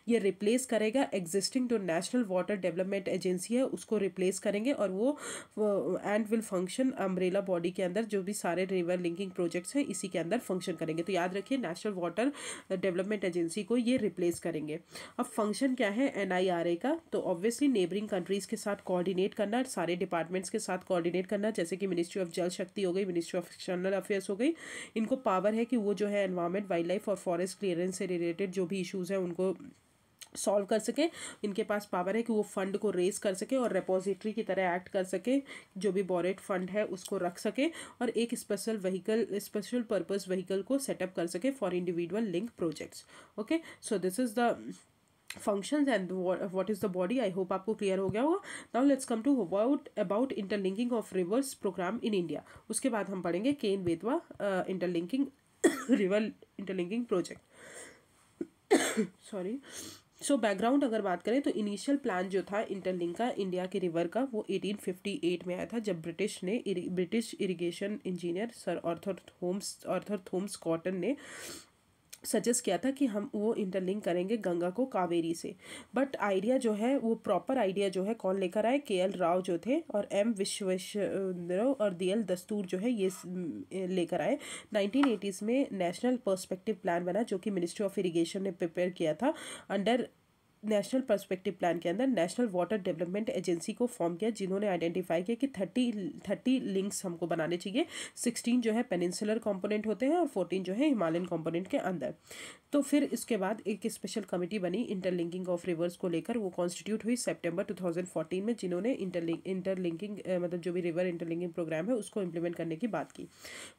ये रिप्लेस करेगा एग्जिस्टिंग जो नेशनल वाटर डेवलपमेंट एजेंसी है उसको रिप्लेस करेंगे, और वो and will function umbrella body के अंदर, जो भी सारे रिवर लिंकिंग प्रोजेक्ट्स हैं इसी के अंदर फंक्शन करेंगे। तो याद रखिए नेशनल वाटर डेवलपमेंट एजेंसी को ये रिप्लेस करेंगे। अब फंक्शन क्या है NIRA का? तो ऑब्वियसली नेबरिंग कंट्रीज़ के साथ कोऑर्डिनेट करना, सारे डिपार्टमेंट्स के साथ कोऑर्डिनेट करना, जैसे कि मिनिस्ट्री ऑफ जल शक्ति हो गई, मिनिस्ट्री ऑफ एक्सटर्नल अफेयर्स हो गई। इनको पावर है कि वो जो है एनवायरमेंट, वाइल्ड लाइफ और फॉरेस्ट क्लियरेंस से रिलेटेड जो भी इशूज़ हैं उनको सॉल्व कर सके। इनके पास पावर है कि वो फंड को रेज कर सके और रेपोजिटरी की तरह एक्ट कर सके, जो भी बोरेड फंड है उसको रख सके, और एक स्पेशल पर्पस व्हीकल को सेटअप कर सके for individual link projects. Okay, so this is the functions and what is the body. I hope आपको क्लियर हो गया होगा। Now let's come to about interlinking of rivers program in India. उसके बाद हम पढ़ेंगे Ken Betwa interlinking river interlinking project. Sorry. So background अगर बात करें तो इनिशियल प्लान जो था इंटरलिंक का इंडिया के रिवर का, वो 1858 में आया था, जब British irrigation engineer sir Arthur Thomas cotton ने सजेस्ट किया था कि हम वो इंटरलिंक करेंगे गंगा को कावेरी से। बट आइडिया जो है वो प्रॉपर आइडिया जो है कौन लेकर आए? KL राव जो थे और M विश्वेश्वरराव और DL दस्तूर जो है ये लेकर आए। 1980s में नेशनल पर्सपेक्टिव प्लान बना, जो कि मिनिस्ट्री ऑफ इरिगेशन ने प्रिपेयर किया था अंडर नेशनल पर्सपेक्टिव प्लान के अंदर नेशनल वाटर डेवलपमेंट एजेंसी को फॉर्म किया, जिन्होंने आइडेंटिफाई किया कि 30 लिंक्स हमको बनाने चाहिए। 16 जो है पेनिनसुलर कंपोनेंट होते हैं और 14 जो है हिमालयन कंपोनेंट के अंदर। तो फिर इसके बाद एक स्पेशल कमेटी बनी इंटरलिंकिंग ऑफ रिवर्स को लेकर, वो कॉन्स्टिट्यूट हुई सितंबर 2014 में, जिन्होंने इंटरलिंकिंग मतलब जो भी रिवर इंटरलिंकिंग प्रोग्राम है उसको इम्प्लीमेंट करने की बात की।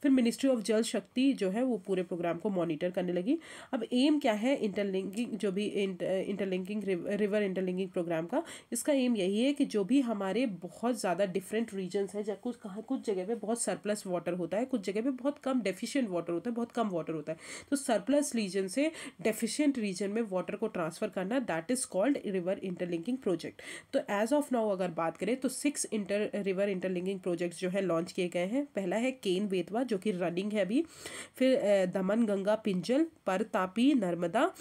फिर मिनिस्ट्री ऑफ जल शक्ति जो है वो पूरे प्रोग्राम को मॉनिटर करने लगी। अब एम क्या है इंटरलिंकिंग, जो भी इंटरलिंकिंग रिवर इंटरलिंकिंग प्रोग्राम का, इसका एम यही है कि जो भी हमारे बहुत ज़्यादा डिफरेंट रीजन्स हैं, जब कुछ जगह पे बहुत सरप्लस वाटर होता है, कुछ जगह पे बहुत कम डेफिशिएंट वाटर होता है, बहुत कम वाटर होता है, तो सरप्लस रीजन से डेफिशिएंट रीजन में वाटर को ट्रांसफर करना, that is called river interlinking project. तो एज ऑफ नाउ अगर बात करें तो 6 रिवर इंटरलिंकिंग प्रोजेक्ट्स जो है लॉन्च किए गए हैं। पहला है केन बेतवा जो कि रनिंग है अभी, फिर दमन गंगा पिंजल, पर तापी नर्मदा,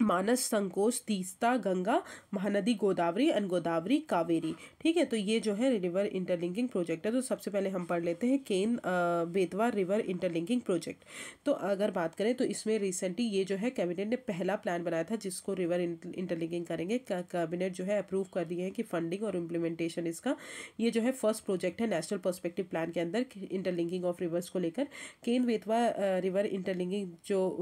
मानस संकोच तीस्ता गंगा, महानदी गोदावरी एंड गोदावरी कावेरी। ठीक है, तो ये जो है रिवर इंटरलिंकिंग प्रोजेक्ट है। तो सबसे पहले हम पढ़ लेते हैं Ken Betwa river interlinking project. तो अगर बात करें तो इसमें रिसेंटली ये जो है कैबिनेट ने पहला प्लान बनाया था जिसको रिवर इंटरलिंकिंग करेंगे। कैबिनेट जो है अप्रूव कर दिए हैं कि फंडिंग और इम्प्लीमेंटेशन इसका, ये जो है फर्स्ट प्रोजेक्ट है नेशनल पर्सपेक्टिव प्लान के अंदर इंटरलिंकिंग ऑफ रिवर्स को लेकर। केन बेतवा रिवर इंटरलिंकिंग जो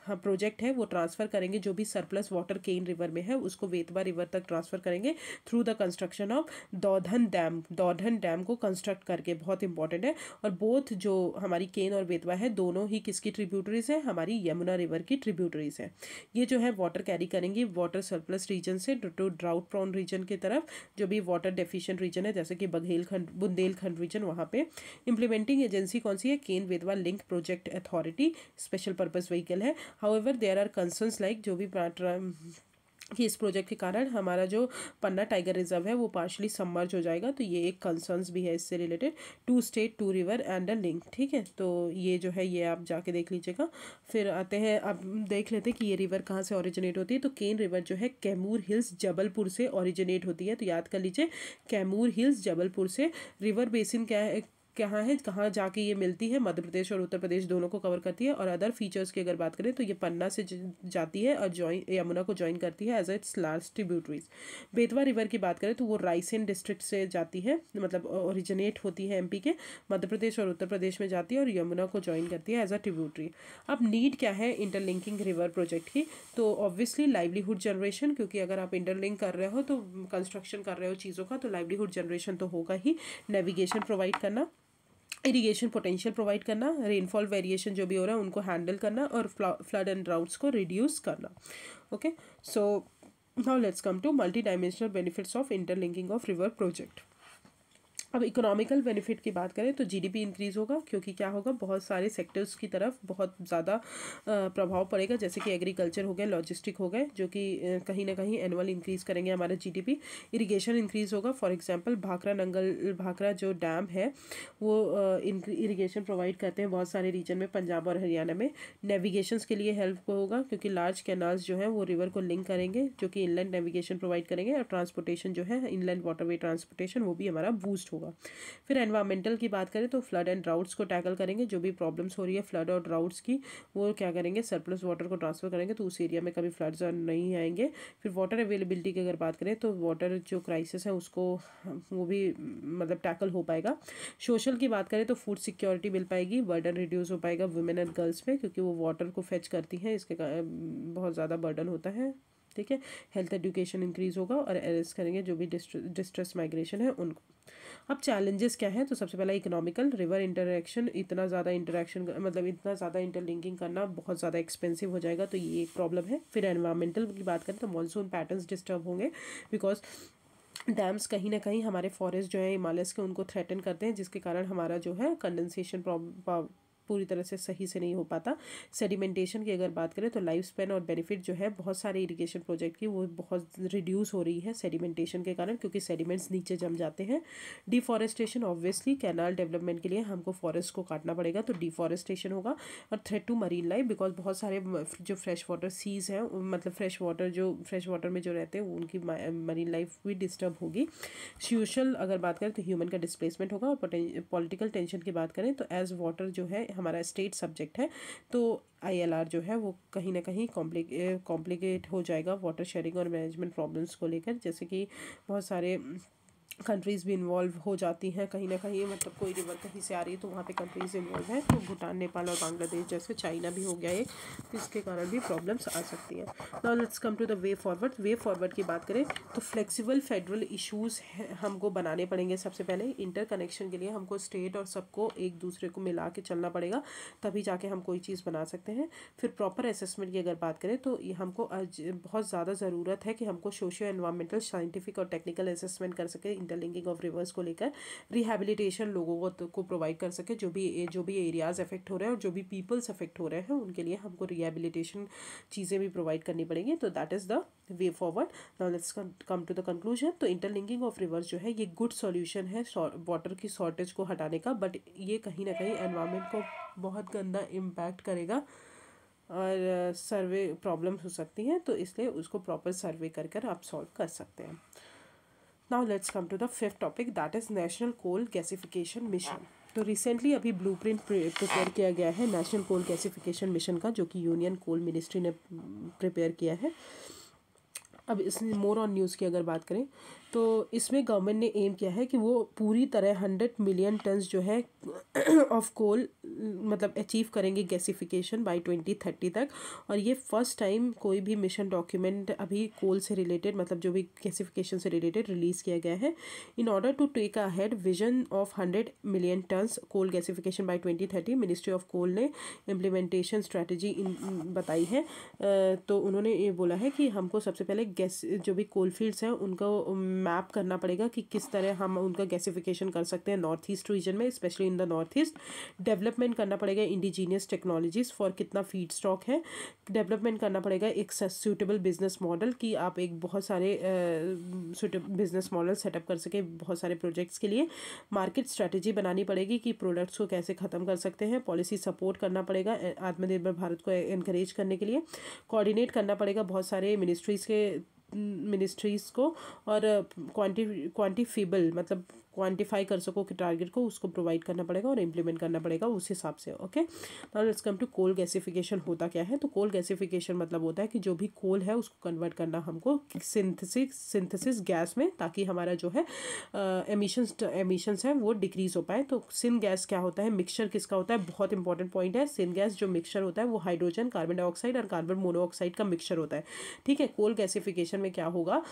प्रोजेक्ट है वो ट्रांसफर करेंगे, जो भी सरप्लस वाटर केन रिवर में है उसको बेतवा रिवर तक ट्रांसफर करेंगे through the construction of Daudhan dam. Daudhan dam को कंस्ट्रक्ट करके, बहुत इंपॉर्टेंट है। और बोथ जो हमारी केन और बेतवा है दोनों ही किसकी ट्रिब्यूटरीज है, हमारी यमुना रिवर की ट्रिब्यूटरीज है। ये जो है वाटर कैरी करेंगी वाटर सरप्लस रीजन से टू ड्राउट प्रोन रीजन की तरफ, जो भी वाटर डेफिशिएंट रीजन है जैसे कि बघेलखंड बुंदेलखंड रीजन, वहाँ पे। इंप्लीमेंटिंग एजेंसी कौन सी है, Ken Betwa link project authority, special purpose vehicle है। However there are concerns like, जो भी कि इस प्रोजेक्ट के कारण हमारा जो पन्ना टाइगर रिजर्व है वो पार्शली सबमर्ज हो जाएगा, तो ये एक कंसर्न्स भी है इससे related. 2 state 2 river and a link. ठीक है, तो ये जो है ये आप जाके देख लीजिएगा। फिर आते हैं, अब देख लेते हैं कि ये रिवर कहाँ से ओरिजिनेट होती है। तो केन रिवर जो है कैमूर हिल्स जबलपुर से ओरिजिनेट होती है, तो याद कर लीजिए कैमूर हिल्स जबलपुर से। रिवर बेसिन क्या है, कहाँ है, कहाँ जाके ये मिलती है, मध्य प्रदेश और उत्तर प्रदेश दोनों को कवर करती है। और अदर फीचर्स की अगर बात करें तो ये पन्ना से जाती है और यमुना को ज्वाइन करती है as its large tributaries. Betwa river की बात करें तो वो रायसेन डिस्ट्रिक्ट से जाती है, मतलब ओरिजिनेट होती है एमपी के, मध्य प्रदेश और उत्तर प्रदेश में जाती है और यमुना को ज्वाइन करती है एज अ ट्रिब्यूटरी। अब नीड क्या है इंटरलिंकिंग रिवर प्रोजेक्ट की, तो ऑब्वियसली लाइवलीहुड जनरेशन, क्योंकि अगर आप इंटरलिंक कर रहे हो तो कंस्ट्रक्शन कर रहे हो चीज़ों का, तो लाइवलीहुड जनरेशन तो होगा ही। नेविगेशन प्रोवाइड करना, इरिगेशन पोटेंशियल प्रोवाइड करना, रेनफॉल वेरिएशन जो भी हो रहा है उनको हैंडल करना, और फ्लड एंड ड्राउट्स को रिड्यूस करना। Okay, so now let's come to multidimensional benefits of interlinking of river project. अब इकोनॉमिकल बेनिफिट की बात करें तो जीडीपी इंक्रीज़ होगा, क्योंकि क्या होगा, बहुत सारे सेक्टर्स की तरफ बहुत ज़्यादा प्रभाव पड़ेगा, जैसे कि एग्रीकल्चर हो गए, लॉजिस्टिक हो गए, जो कि कहीं ना कहीं एनुअल इंक्रीज़ करेंगे हमारा जीडीपी। इरिगेशन इंक्रीज़ होगा, फॉर एग्जांपल भाखरा जो डैम है वो इरिगेशन प्रोवाइड करते हैं बहुत सारे रीजन में, पंजाब और हरियाणा में। नेविगेशंस के लिए हेल्प होगा, क्योंकि लार्ज कैनाल्स जो हैं वो रिवर को लिंक करेंगे, जो कि इनलैंड नेविगेशन प्रोवाइड करेंगे। और ट्रांसपोर्टेशन जो है इनलैंड वाटरवे ट्रांसपोर्टेशन, वो भी हमारा बूस्ट होगा। फिर एनवायरमेंटल की बात करें तो फ्लड एंड ड्राउट्स को टैकल करेंगे, जो भी प्रॉब्लम्स हो रही है फ्लड और ड्राउट्स की, वो क्या करेंगे, सरप्लस वाटर को ट्रांसफर करेंगे, तो उस एरिया में कभी फ्लड्स नहीं आएंगे। फिर वाटर अवेलेबिलिटी की अगर बात करें तो वाटर जो क्राइसिस है उसको वो भी मतलब टैकल हो पाएगा। सोशल की बात करें तो फूड सिक्योरिटी मिल पाएगी, बर्डन रिड्यूस हो पाएगा वुमेन एंड गर्ल्स पे, क्योंकि वो वाटर को फेच करती हैं, इसके बहुत ज़्यादा बर्डन होता है। ठीक है, हेल्थ एजुकेशन इंक्रीज होगा और अरेस्ट करेंगे जो भी डिस्ट्रेस माइग्रेशन है उनको। अब चैलेंजेस क्या है, तो सबसे पहला इकोनॉमिकल, रिवर इंटरेक्शन, इतना ज़्यादा इंटरेक्शन मतलब इतना ज़्यादा इंटरलिंकिंग करना बहुत ज़्यादा एक्सपेंसिव हो जाएगा, तो ये एक प्रॉब्लम है। फिर एनवायरमेंटल की बात करें तो मानसून पैटर्न्स डिस्टर्ब होंगे, बिकॉज डैम्स कहीं ना कहीं हमारे फॉरेस्ट जो है हिमालयस के उनको थ्रेटन करते हैं, जिसके कारण हमारा जो है कंडेंसेशन पूरी तरह से सही से नहीं हो पाता। सेडिमेंटेशन की अगर बात करें तो लाइफ स्पैन और बेनिफिट जो है बहुत सारे इरिगेशन प्रोजेक्ट की वो बहुत रिड्यूस हो रही है सेडिमेंटेशन के कारण, क्योंकि सेडिमेंट्स नीचे जम जाते हैं। डिफॉरेस्टेशन, ऑब्वियसली कैनाल डेवलपमेंट के लिए हमको फॉरेस्ट को काटना पड़ेगा, तो डिफॉरेस्टेशन होगा। और threat to marine life, because बहुत सारे जो फ्रेश वाटर सीज हैं, मतलब फ्रेश वाटर में जो रहते हैं उनकी मरीन लाइफ भी डिस्टर्ब होगी। सोशल अगर बात करें तो ह्यूमन का डिस्प्लेसमेंट होगा। और पॉलिटिकल टेंशन की बात करें तो एज वाटर जो है हमारा स्टेट सब्जेक्ट है, तो ILR जो है वो कहीं ना कहीं कॉम्प्लिकेट हो जाएगा वाटर शेयरिंग और मैनेजमेंट प्रॉब्लम्स को लेकर, जैसे कि बहुत सारे कंट्रीज़ भी इन्वॉल्व हो जाती हैं कहीं ना कहीं, मतलब कोई रिवर कहीं से आ रही है तो वहाँ पे कंट्रीज़ इन्वॉल्व हैं, तो भूटान, नेपाल और बांग्लादेश जैसे, चाइना भी हो गया एक, तो इसके कारण भी प्रॉब्लम्स आ सकती हैं। Now let's come to the way forward. Way forward की बात करें तो फ्लेक्सिबल फेडरल इशूज़ हमको बनाने पड़ेंगे। सबसे पहले इंटर कनेक्शन के लिए हमको स्टेट और सबको एक दूसरे को मिला के चलना पड़ेगा, तभी जाके हम कोई चीज़ बना सकते हैं। फिर प्रॉपर असेसमेंट की अगर बात करें तो ये हमको बहुत ज़्यादा ज़रूरत है कि हमको सोशियो एनवायरमेंटल, साइंटिफिक और टेक्निकल असेसमेंट कर सके इंटरलिंकिंग ऑफ रिवर्स को लेकर, रिहैबिलिटेशन लोगों को प्रोवाइड कर सके, जो भी एरियाज़ अफेक्ट हो रहे हैं और जो भी पीपल्स अफेक्ट हो रहे हैं उनके लिए हमको रिहैबिलिटेशन चीज़ें भी प्रोवाइड करनी पड़ेंगी। तो that is the way forward. Now let's come to the conclusion. तो इंटरलिंकिंग ऑफ रिवर्स जो है ये गुड सॉल्यूशन है वाटर की शॉर्टेज को हटाने का, बट ये कहीं ना कहीं एनवायरनमेंट को बहुत गंदा इम्पैक्ट करेगा और सर्वे प्रॉब्लम्स हो सकती हैं, तो इसलिए उसको प्रॉपर सर्वे कर आप सॉल्व कर सकते हैं। Now let's come to the fifth topic, that is National Coal Gasification Mission. तो रिसेंटली अभी ब्लूप्रिंट प्रिपेयर किया गया है नेशनल कोल गैसिफिकेशन मिशन का, जो कि यूनियन कोल मिनिस्ट्री ने प्रिपेयर किया है। अब इसमें मोर ऑन न्यूज़ की अगर बात करें तो इसमें गवर्नमेंट ने एम किया है कि वो पूरी तरह 100 मिलियन टन्स जो है ऑफ कोल मतलब अचीव करेंगे गैसिफिकेशन बाय 2030 तक। और ये फर्स्ट टाइम कोई भी मिशन डॉक्यूमेंट अभी कोल से रिलेटेड, मतलब जो भी गैसिफिकेशन से रिलेटेड रिलीज़ किया गया है। In order to take ahead vision of 100 million tonnes coal gasification by 2030, Ministry of Coal ने इम्प्लीमेंटेशन स्ट्रैटेजी बताई है। तो उन्होंने ये बोला है कि हमको सबसे पहले गैस जो भी कोल फील्ड्स हैं उनको मैप करना पड़ेगा कि किस तरह हम उनका गैसिफिकेशन कर सकते हैं नॉर्थ ईस्ट रीजन में, specially in the north east. Development करना पड़ेगा इंडिजीनियस टेक्नोलॉजीज फॉर कितना फीड स्टॉक है। डेवलपमेंट करना पड़ेगा एक सूटेबल बिजनेस मॉडल कि आप एक बहुत सारे बिजनेस मॉडल सेटअप कर सके बहुत सारे प्रोजेक्ट्स के लिए। मार्केट स्ट्रैटेजी बनानी पड़ेगी कि प्रोडक्ट्स को कैसे ख़त्म कर सकते हैं। पॉलिसी सपोर्ट करना पड़ेगा आत्मनिर्भर भारत को एनकरेज करने के लिए। कोऑर्डिनेट करना पड़ेगा बहुत सारे मिनिस्ट्रीज़ को, और क्वांटिफेबल मतलब क्वांटिफाई कर सको कि टारगेट को, उसको प्रोवाइड करना पड़ेगा और इम्प्लीमेंट करना पड़ेगा उस हिसाब से। Okay, now let's come to coal gasification होता क्या है। तो कोल गैसिफिकेशन मतलब होता है कि जो भी कोल है उसको कन्वर्ट करना हमको सिंथेसिस गैस में, ताकि हमारा जो है एमिशंस है वो डिक्रीज हो पाए। तो सिन गैस क्या होता है, मिक्सचर किसका होता है, बहुत इंपॉर्टेंट पॉइंट है। सिन गैस जो मिक्सचर होता है वो हाइड्रोजन, कार्बन डाइऑक्साइड और कार्बन मोनोऑक्साइड का मिक्सचर होता है। ठीक है, कोल गैसिफिकेशन में क्या होगा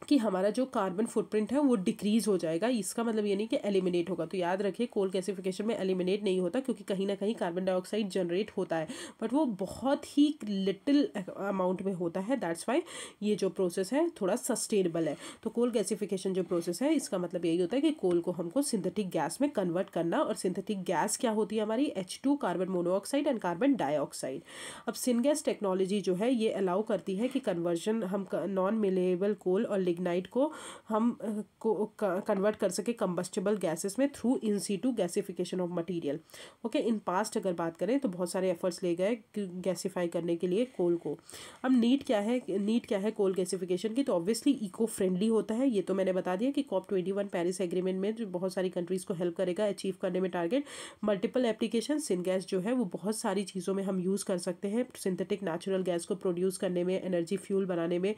कि हमारा जो कार्बन फुटप्रिंट है वो डिक्रीज हो जाएगा। इसका मतलब ये नहीं कि एलिमिनेट होगा। तो याद रखिए कोल गैसिफिकेशन में एलिमिनेट नहीं होता, क्योंकि कहीं ना कहीं कार्बन डाइऑक्साइड जनरेट होता है, बट वो बहुत ही लिटिल अमाउंट में होता है। दैट्स वाई ये जो प्रोसेस है थोड़ा सस्टेनेबल है। तो कोल गैसिफिकेशन जो प्रोसेस है इसका मतलब यही होता है कि कोल को हमको सिंथेटिक गैस में कन्वर्ट करना। और सिंथेटिक गैस क्या होती है हमारी, H2 carbon monoxide and carbon dioxide. अब सिन गैस टेक्नोलॉजी जो है ये अलाउ करती है कि कन्वर्जन हम नॉन मिलेबल कोल और लिग्नाइट को हम कन्वर्ट कर सके कंबस्टेबल गैसेस में through in situ gasification of material. Okay, in past अगर बात करें तो बहुत सारे एफर्ट्स ले गए गैसिफाई करने के लिए कोल को। अब नीड क्या है कोल गैसिफिकेशन की, तो ऑब्वियसली इको फ्रेंडली होता है। ये तो मैंने बता दिया कि COP21 पेरिस एग्रीमेंट में जो बहुत सारी कंट्रीज़ को हेल्प करेगा अचीव करने में target. Multiple application, syn gas जो है वो बहुत सारी चीज़ों में हम यूज़ कर सकते हैं। सिंथेटिक नेचुरल गैस को प्रोड्यूस करने में, एनर्जी फ्यूल बनाने में,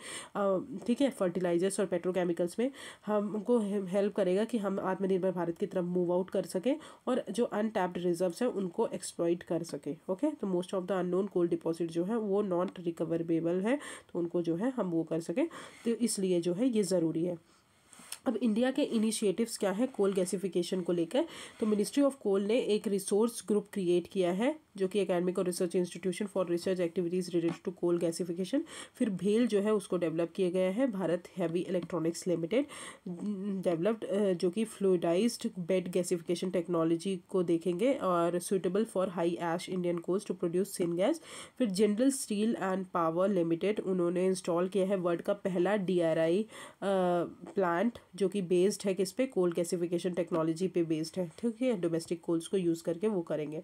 ठीक है, फर्टिलाइजर्स और पेट्रोकेमिकल्स में हमको हेल्प करेगा कि हम आत्मनिर्भर भारत की तरफ मूव आउट कर सकें और जो अनटैप्ड रिजर्व्स हैं उनको एक्सप्लॉइट कर सके। ओके, तो most of the unknown coal deposit जो है वो नॉट रिकवरेबल है, तो उनको जो है हम वो कर सकें, तो इसलिए जो है ये ज़रूरी है। अब इंडिया के इनिशिएटिव्स क्या है कोल गैसिफिकेशन को लेकर, तो मिनिस्ट्री ऑफ कोल ने एक रिसोर्स ग्रुप क्रिएट किया है जो कि एकेडमिक और research institution for research activities related to coal gasification. फिर भेल जो है उसको डेवलप किया गया है Bharat heavy electronics limited developed, जो कि फ्लूइडाइज्ड बेड गैसिफिकेशन टेक्नोलॉजी को देखेंगे और suitable for high ash Indian coals to produce syngas. फिर Jindal steel and power limited उन्होंने इंस्टॉल किया है वर्ल्ड का पहला DRI प्लांट जो कि बेस्ड है किस पे, कोल गैसिफिकेशन टेक्नोलॉजी पे बेस्ड है, ठीक है, डोमेस्टिक कोल्स को यूज़ करके वो करेंगे।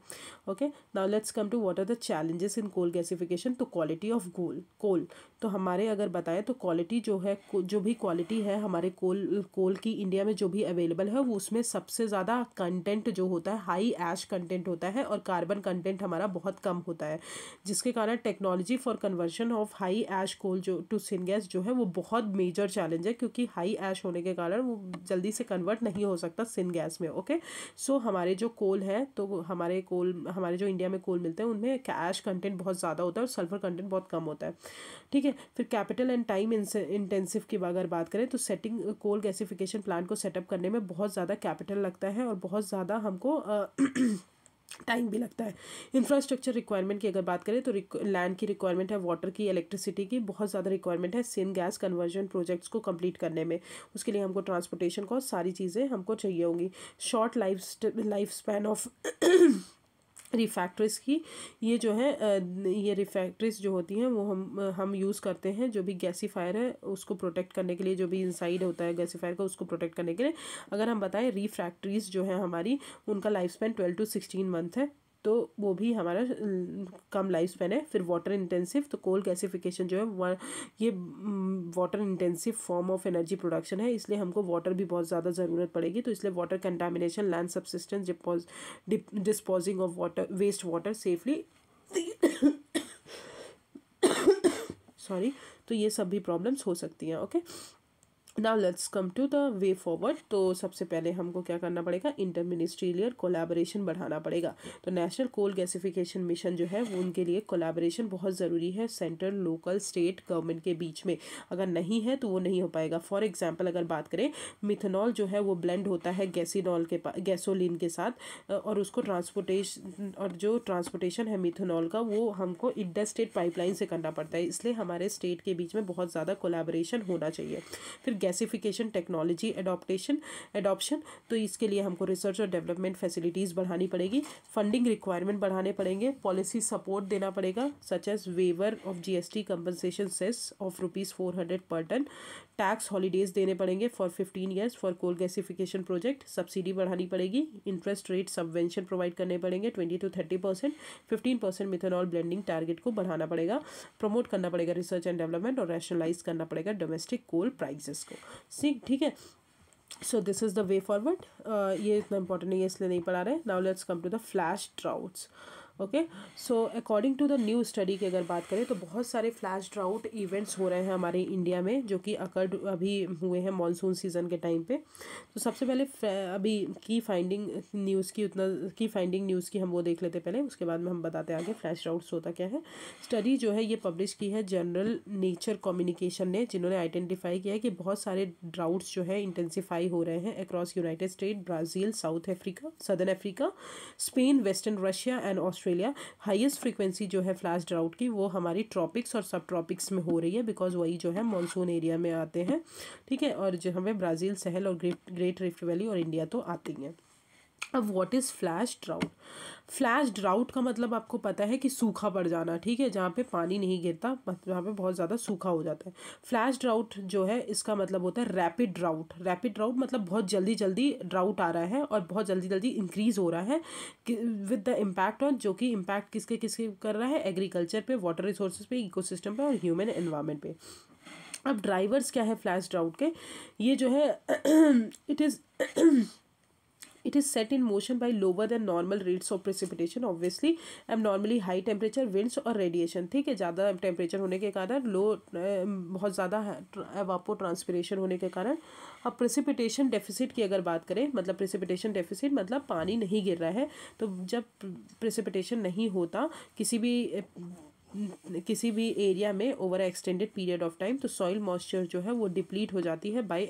Okay, now let's come to what are the challenges in coal gasification. तो क्वालिटी ऑफ कोल, तो हमारे अगर बताएं तो क्वालिटी जो है, जो भी क्वालिटी है हमारे कोल की इंडिया में जो भी अवेलेबल है वो उसमें सबसे ज़्यादा कंटेंट जो होता है हाई ऐश कंटेंट होता है और कार्बन कंटेंट हमारा बहुत कम होता है, जिसके कारण technology for conversion of high ash coal जो टू सिनगैस जो है वो बहुत मेजर चैलेंज है, क्योंकि हाई ऐश होने के कारण वो जल्दी से कन्वर्ट नहीं हो सकता सिनगैस में। ओके, सो हमारे जो कोल है, तो हमारे जो इंडिया में कोल मिलते हैं उनमें ऐश कंटेंट बहुत ज़्यादा होता है और सल्फर कंटेंट बहुत कम होता है, ठीक है। फिर कैपिटल एंड टाइम इंटेंसिव की अगर बात करें तो सेटिंग कोल गैसिफिकेशन प्लांट को सेटअप करने में बहुत ज़्यादा कैपिटल लगता है और बहुत ज़्यादा हमको टाइम भी लगता है। इंफ्रास्ट्रक्चर रिक्वायरमेंट की अगर बात करें तो लैंड की रिक्वायरमेंट है, वाटर की, इलेक्ट्रिसिटी की बहुत ज़्यादा रिक्वायरमेंट है सिन गैस कन्वर्जन प्रोजेक्ट्स को कंप्लीट करने में। उसके लिए हमको ट्रांसपोर्टेशन को सारी चीज़ें हमको चाहिए होंगी। Short life span of refractories की, ये जो है ये रिफैक्ट्रीज जो होती हैं वो हम यूज़ करते हैं जो भी गैसीफायर है उसको प्रोटेक्ट करने के लिए, जो भी इनसाइड होता है गैसीफायर का उसको प्रोटेक्ट करने के लिए। अगर हम बताएं रिफैक्ट्रीज जो है हमारी, उनका लाइफ स्पैन 12 to 16 मंथ है, तो वो भी हमारा कम लाइफ स्पैन है। फिर वाटर इंटेंसिव, तो कोल गैसिफिकेशन जो है ये water intensive form of energy production है, इसलिए हमको वाटर भी बहुत ज़्यादा ज़रूरत पड़ेगी, तो इसलिए water contamination, land subsistence, disposing of water, waste water safely sorry, तो ये सब भी प्रॉब्लम्स हो सकती हैं। Okay, now let's come to the way forward. तो सबसे पहले हमको क्या करना पड़ेगा, इंटर मिनिस्ट्रियल कोलैबोरेशन बढ़ाना पड़ेगा। तो नेशनल कोल गैसिफिकेशन मिशन जो है वो उनके लिए कोलैबोरेशन बहुत ज़रूरी है सेंट्रल, लोकल, स्टेट गवर्नमेंट के बीच में। अगर नहीं है तो वो नहीं हो पाएगा। फॉर एग्जांपल अगर बात करें, मिथेनॉल जो है वो ब्लेंड होता है गैसोलीन के साथ, और उसको ट्रांसपोर्टेशन है मिथेनॉल का वो हमको इंटर स्टेट पाइपलाइन से करना पड़ता है, इसलिए हमारे स्टेट के बीच में बहुत ज़्यादा कोलैबोरेशन होना चाहिए। फिर गैसिफिकेशन टेक्नोलॉजी एडॉप्शन, तो इसके लिए हमको रिसर्च और डेवलपमेंट फैसिलिटीज़ बढ़ानी पड़ेगी, फंडिंग रिक्वायरमेंट बढ़ाने पड़ेंगे, पॉलिसी सपोर्ट देना पड़ेगा such as waiver of GST compensation cess of ₹400 per tonne, tax holidays देने पड़ेंगे for 15 years for coal gasification project, subsidy बढ़ानी पड़ेगी, इंटरेस्ट रेट सबवेंशन प्रोवाइड करने पड़ेंगे 20 to 30%, 15% मिथेनॉल ब्लेंडिंग टारगेट को बढ़ाना पड़ेगा, प्रमोट करना पड़ेगा रिसर्च एंड डेवलपमेंट और रैशनलाइज करना पड़ेगा डोमेस्टिक कोल प्राइसेस को। ठीक है, so this is the way forward. ये इतना इंपॉर्टेंट नहीं है इसलिए नहीं पढ़ा रहे। Now let's come to the flash droughts. Okay, so according to the new study की अगर बात करें तो बहुत सारे फ्लैश ड्राउट इवेंट्स हो रहे हैं हमारे इंडिया में, जो कि अकर्ड अभी हुए हैं मानसून सीज़न के टाइम पे। तो सबसे पहले अभी की फाइंडिंग न्यूज़ की हम वो देख लेते पहले, उसके बाद में हम बताते आगे फ्लैश ड्राउट्स होता क्या है। स्टडी जो है ये पब्लिश की है जनरल नेचर कम्युनिकेशन ने, जिन्होंने आइडेंटिफाई किया है कि बहुत सारे ड्राउट्स जो है इंटेंसिफाई हो रहे हैं across United state, Brazil, southern Africa, Spain, western Russia and Australia. Highest frequency जो है फ्लैश ड्राउट की वो हमारी ट्रॉपिक्स और सब ट्रॉपिक्स में हो रही है, बिकॉज वही जो है मानसून एरिया में आते हैं, ठीक है, और जो हमें ब्राज़ील, सहल और ग्रेट रिफ्ट वैली और इंडिया तो आती हैं। अब what is flash drought? Flash drought का मतलब आपको पता है कि सूखा पड़ जाना, ठीक है, जहाँ पे पानी नहीं गिरता, जहाँ पे बहुत ज़्यादा सूखा हो जाता है। फ्लैश ड्राउट जो है इसका मतलब होता है रैपिड ड्राउट मतलब बहुत जल्दी जल्दी ड्राउट आ रहा है और बहुत जल्दी जल्दी इंक्रीज़ हो रहा है विद द इम्पैक्ट ऑन, जो कि इम्पैक्ट किसके कर रहा है, एग्रीकल्चर पे, वाटर रिसोर्सेज पे, इकोसिस्टम पे और ह्यूमन एनवायरनमेंट पे। अब ड्राइवर्स क्या है फ्लैश ड्राउट के, ये जो है it is set in motion by lower than normal rates of precipitation, obviously abnormally high temperature, winds और radiation, ठीक है, ज़्यादा टेम्परेचर होने के कारण, बहुत ज़्यादा evapotranspiration होने के कारण। अब प्रेसिपिटेशन डेफिसिट की अगर बात करें, मतलब प्रेसिपिटेशन डेफिसिट मतलब पानी नहीं गिर रहा है, तो जब प्रेसिपिटेशन नहीं होता किसी भी एरिया में over extended period of time, तो सॉइल मॉइस्चर जो है वो डिप्लीट हो जाती है बाय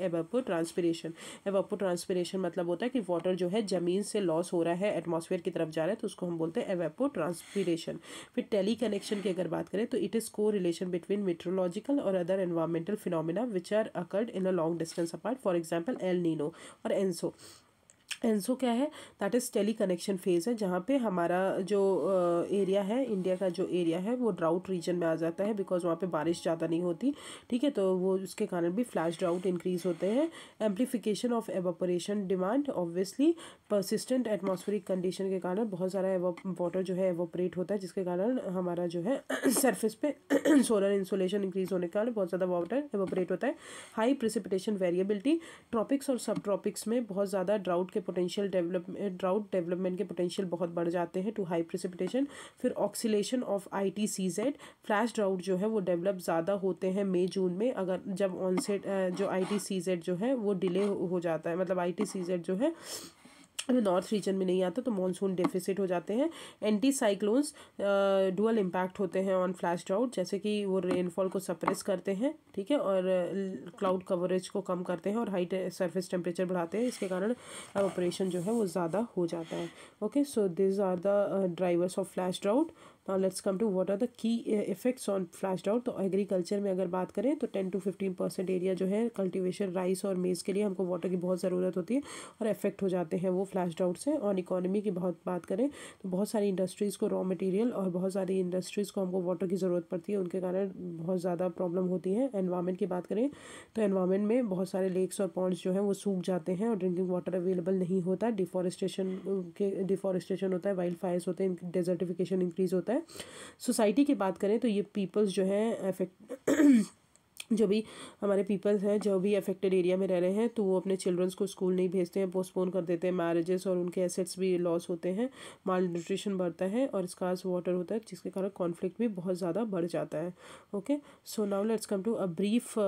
एवापोट्रांसपिरेशन मतलब होता है कि वाटर जो है ज़मीन से लॉस हो रहा है, एटमॉस्फेयर की तरफ जा रहा है, तो उसको हम बोलते हैं एवापोट्रांसपिरेशन। फिर टेली कनेक्शन की अगर बात करें तो इट इज़ को रिलेशन बिटवीन मेट्रोलॉजिकल और other environmental phenomena which are occurred in a long distance apart, for example El Nino और एनसो। एनसो क्या है, that is teleconnection phase है, जहाँ पे हमारा जो एरिया है, इंडिया का जो एरिया है वो ड्राउट रीजन में आ जाता है, बिकॉज वहाँ पे बारिश ज़्यादा नहीं होती, ठीक है, तो वो उसके कारण भी फ्लैश ड्राउट इंक्रीज होते हैं। Amplification of evaporation demand, obviously persistent atmospheric condition के कारण बहुत सारा वाटर जो है एवोपरेट होता है, जिसके कारण हमारा जो है सरफेस पे सोलर इंसोलेशन इंक्रीज होने के कारण बहुत ज़्यादा वाटर एवोपरेट होता है। हाई प्रेसिपिटेशन वेरिएबिलिटी, ट्रॉपिक्स और सब ट्रॉपिक्स में बहुत ज़्यादा ड्राउट डेवलपमेंट के पोटेंशियल बहुत बढ़ जाते हैं टू हाई प्रेसिपिटेशन। फिर oscillation of ITCZ, flash drought जो है वो डेवलप ज़्यादा होते हैं मई जून में, अगर जब ऑनसेट जो ITCZ जो है वो डिले हो जाता है, मतलब ITCZ जो है नॉर्थ रीजन में नहीं आता तो मानसून डेफिसिट हो जाते हैं। एंटी साइक्लोन्स डुअल इम्पैक्ट होते हैं ऑन फ्लैश ड्राउट, जैसे कि वो रेनफॉल को सप्रेस करते हैं, ठीक है, और क्लाउड कवरेज को कम करते हैं और हाई सरफेस टेम्परेचर बढ़ाते हैं, इसके कारण ऑपरेशन जो है वो ज़्यादा हो जाता है। Okay, so this are the drivers of flash drought. Now let's come to what are the key effects on flash drought. तो एग्रीकल्चर में अगर बात करें तो 10 to 15% एरिया जो है कल्टीवेशन राइस और मेज़ के लिए हमको वाटर की बहुत ज़रूरत होती है और इफेक्ट हो जाते हैं वो फ्लैश ड्राउट से। और इकोनॉमी की बहुत बात करें तो बहुत सारी इंडस्ट्रीज़ को रॉ मटेरियल और बहुत सारी इंडस्ट्रीज़ को हमको वाटर की ज़रूरत पड़ती है, उनके कारण बहुत ज़्यादा प्रॉब्लम होती है। एनवायरनमेंट की बात करें तो एनवायरनमेंट में बहुत सारे लेक्स और पॉन्ड्स जो हैं वो सूख जाते हैं और ड्रिंकिंग वाटर अवेलेबल नहीं होता, डिफॉरेस्टेशन होता है, वाइल्ड फायर्स होते हैं, डेजर्टिफिकेशन इंक्रीज होता है। सोसाइटी की बात करें तो ये पीपल्स जो हैं जो भी हमारे पीपल्स हैं जो भी अफेक्टेड एरिया में रह रहे हैं, तो वो अपने चिल्ड्रंस को स्कूल नहीं भेजते हैं, पोस्टपोन कर देते हैं मैरिजेस, और उनके एसेट्स भी लॉस होते हैं, माल न्यूट्रिशन बढ़ता है और स्कार्स वाटर होता है, जिसके कारण कॉन्फ्लिक्ट भी बहुत ज़्यादा बढ़ जाता है। Okay, so now let's come to a brief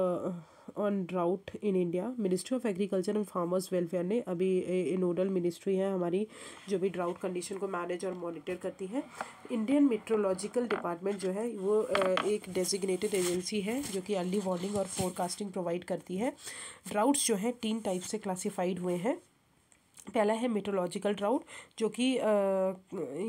on drought in India. Ministry of Agriculture and Farmers Welfare ने अभी नोडल मिनिस्ट्री है हमारी जो भी ड्राउट कंडीशन को मैनेज और मॉनिटर करती है। इंडियन मेट्रोलॉजिकल डिपार्टमेंट जो है वो एक डेजिग्नेटेड एजेंसी है जो कि अर्ली वार्निंग और फोरकास्टिंग प्रोवाइड करती है। ड्राउट्स जो हैं 3 टाइप से क्लासीफाइड हुए हैं। पहला है मेट्रोलॉजिकल ड्राउट, जो कि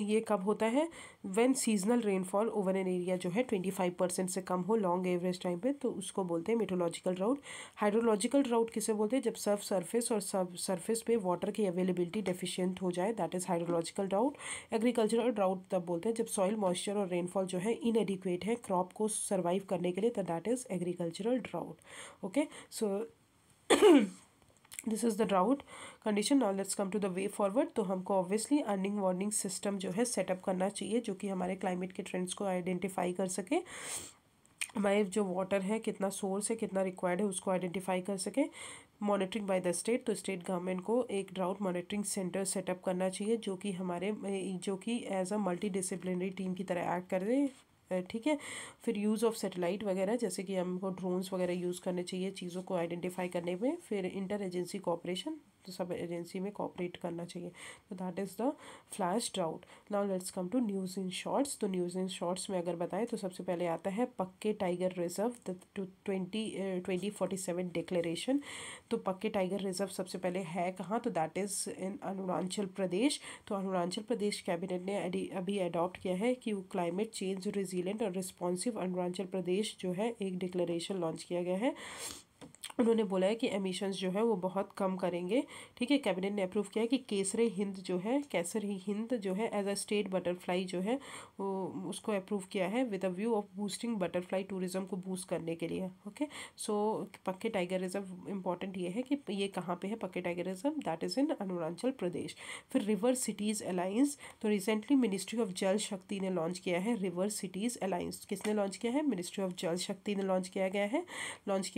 ये कब होता है, when seasonal rainfall over an area जो है 25% से कम हो लॉन्ग एवरेज टाइम पे, तो उसको बोलते हैं मेट्रोलॉजिकल ड्राउट। हाइड्रोलॉजिकल ड्राउट किसे बोलते हैं, जब सब सरफेस और सब सरफेस पे वाटर की अवेलेबिलिटी डेफिशिएंट हो जाए, that is hydrological drought. Agricultural drought तब बोलते हैं जब सॉइल मॉइस्चर और रेनफॉल जो है इनएडिक्वेट है क्रॉप को सर्वाइव करने के लिए, तो that is agricultural drought. Okay, so this is the drought condition. Now let's come to the way forward. तो हमको ऑब्वियसली अर्निंग वार्निंग सिस्टम जो है सेटअप करना चाहिए, जो कि हमारे क्लाइमेट के ट्रेंड्स को आइडेंटिफाई कर सके, हमारे जो वाटर है कितना सोर्स है कितना रिक्वायर्ड है उसको आइडेंटिफाई कर सके। मॉनिटरिंग बाय द स्टेट, तो स्टेट गवर्नमेंट को एक ड्राउट मॉनिटरिंग सेंटर सेटअप करना चाहिए, जो कि हमारे जो कि as a multidisciplinary team की तरह एक्ट कर रहे, ठीक है। फिर यूज़ ऑफ सैटेलाइट वगैरह, जैसे कि हमको ड्रोन्स वगैरह यूज़ करने चाहिए चीज़ों को आइडेंटिफाई करने में। फिर इंटर एजेंसी कोऑपरेशन, तो सब एजेंसी में कोऑपरेट करना चाहिए। तो that is the flash drought. Now let's come to news in shorts. तो न्यूज़ इन शॉर्ट्स में अगर बताएं तो सबसे पहले आता है Pakke tiger reserve, the 2047 declaration. तो पक्के टाइगर रिजर्व सबसे पहले है कहाँ, तो दैट इज़ इन अरुणाचल प्रदेश। तो अरुणाचल प्रदेश कैबिनेट ने अभी अडॉप्ट किया है कि वो क्लाइमेट चेंज रेजिलेंट और रिस्पॉन्सिव अरुणाचल प्रदेश जो है एक डिक्लेरेशन लॉन्च किया गया है। उन्होंने बोला है कि एमिशंस जो है वो बहुत कम करेंगे, ठीक है। कैबिनेट ने अप्रूव किया है कि केसरी हिंद जो है एज अ स्टेट बटरफ्लाई जो है वो उसको अप्रूव किया है with a view of boosting butterfly tourism को बूस्ट करने के लिए। ओके, सो पक्के टाइगर रिजर्व इंपॉर्टेंट ये है कि ये कहाँ पे है Pakke tiger reserve, that is in Arunachal Pradesh. फिर रिवर सिटीज़ अलायंस, तो recently ministry of Jal Shakti ने लॉन्च किया है रिवर सिटीज़ अलायंस। किसने लॉन्च किया है, मिनिस्ट्री ऑफ जल शक्ति ने लॉन्च किया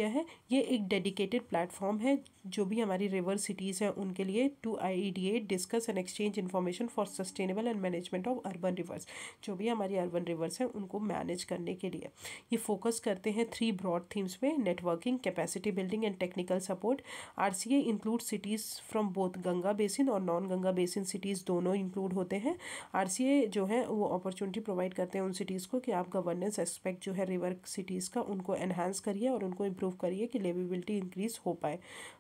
है। ये एक डेडिकेटेड प्लेटफॉर्म है जो भी हमारी रिवर सिटीज़ हैं उनके लिए, to ideate discuss and exchange information for sustainable and management of urban rivers. जो भी हमारी अर्बन रिवर्स हैं उनको मैनेज करने के लिए ये फोकस करते हैं 3 ब्रॉड थीम्स पे, networking, capacity building and technical support. RCA include cities from both Ganga basin और नॉन गंगा बेसिन सिटीज़, दोनों इंक्लूड होते हैं। RCA जो है वो अपॉर्चुनिटी प्रोवाइड करते हैं उन सिटीज़ को कि आप गवर्नेंस एस्पेक्ट जो है रिवर सिटीज़ का उनको एनहांस करिए और उनको इम्प्रूव करिए कि लिवेबिलिटी इंक्रीज हो पाए।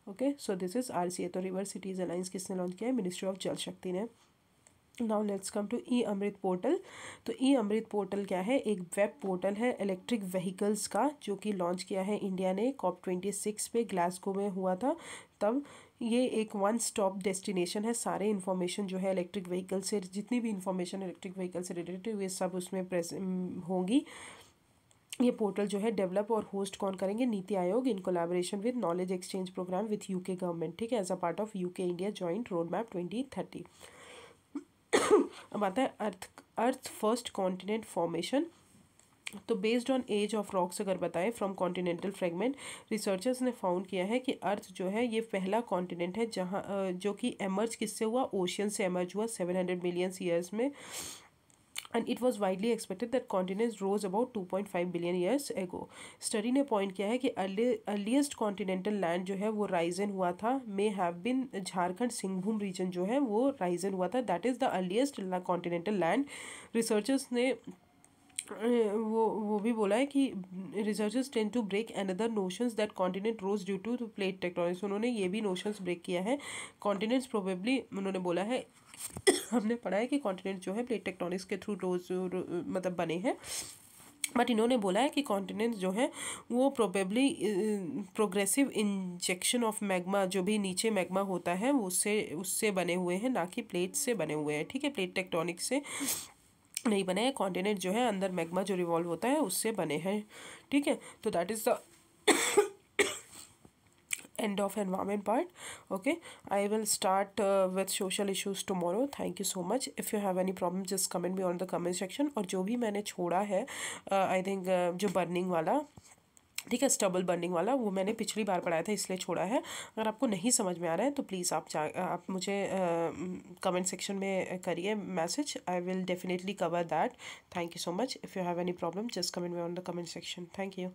Okay, so this is RCA। तो रिवर सिटीज़ अलायंस किसने लॉन्च किया है, मिनिस्ट्री ऑफ जल शक्ति ने। Now let's come to e Amrit portal. तो ई अमृत पोर्टल क्या है, एक वेब पोर्टल है इलेक्ट्रिक व्हीकल्स का, जो कि लॉन्च किया है इंडिया ने COP26 पे ग्लासगो में हुआ था तब। ये एक वन स्टॉप डेस्टिनेशन है, सारे इन्फॉर्मेशन जो है इलेक्ट्रिक व्हीकल से, जितनी भी इन्फॉर्मेशन इलेक्ट्रिक व्हीकल से रिलेटेड ये सब उसमें होंगी। ये पोर्टल जो है डेवलप और होस्ट कौन करेंगे, NITI Aayog in collaboration with knowledge exchange programme with UK government, ठीक है, as a part of UK India joint roadmap 2030। अब आता है अर्थ फर्स्ट कॉन्टिनेंट फॉर्मेशन। तो based on age of rocks अगर बताएं फ्रॉम कॉन्टिनेंटल फ्रेगमेंट, रिसर्चर्स ने फाउंड किया है कि अर्थ जो है ये पहला कॉन्टिनेंट है जहाँ जो कि एमर्ज किससे हुआ, ओशियन से एमर्ज हुआ 700 मिलियन ईयर्स में। And it was widely expected that continents rose about 2.5 billion years ago. Study ने पॉइंट किया है कि अर्लीस्ट कॉन्टिनेंटल लैंड जो है वो राइजन हुआ था, may have been Jharkhand Singhbhum region जो है वो राइजन हुआ था, that is the earliest continental land. Researchers ने वो भी बोला है कि researchers tend to break another notions that continent rose due to plate tectonics. उन्होंने ये भी नोशंस ब्रेक किया है। कॉन्टिनेंट्स प्रोबेबली उन्होंने बोला है हमने पढ़ा है कि कॉन्टिनेंट जो है प्लेट टेक्टोनिक्स के थ्रू रोज मतलब बने हैं, बट इन्होंने बोला है कि कॉन्टिनेंट्स जो है वो probably progressive injection of magma, जो भी नीचे मैग्मा होता है वो उससे बने हुए हैं, ना कि प्लेट से बने हुए हैं, ठीक है, प्लेट टेक्टोनिक्स से नहीं बने हैं। कॉन्टिनेंट जो है अंदर मैग्मा जो रिवॉल्व होता है उससे बने हैं, ठीक है। तो that is the end of environment part. Okay, I will start with social issues tomorrow. Thank you so much. If you have any problem just comment me on the comment section. और जो भी मैंने छोड़ा है I think जो बर्निंग वाला, ठीक है, स्टबल बर्निंग वाला, वो मैंने पिछली बार पढ़ाया था इसलिए छोड़ा है। अगर आपको नहीं समझ में आ रहा है तो प्लीज़ आप मुझे कमेंट सेक्शन में करिए message, I will definitely cover that. Thank you so much. If you have any problem just comment me on the comment section. Thank you.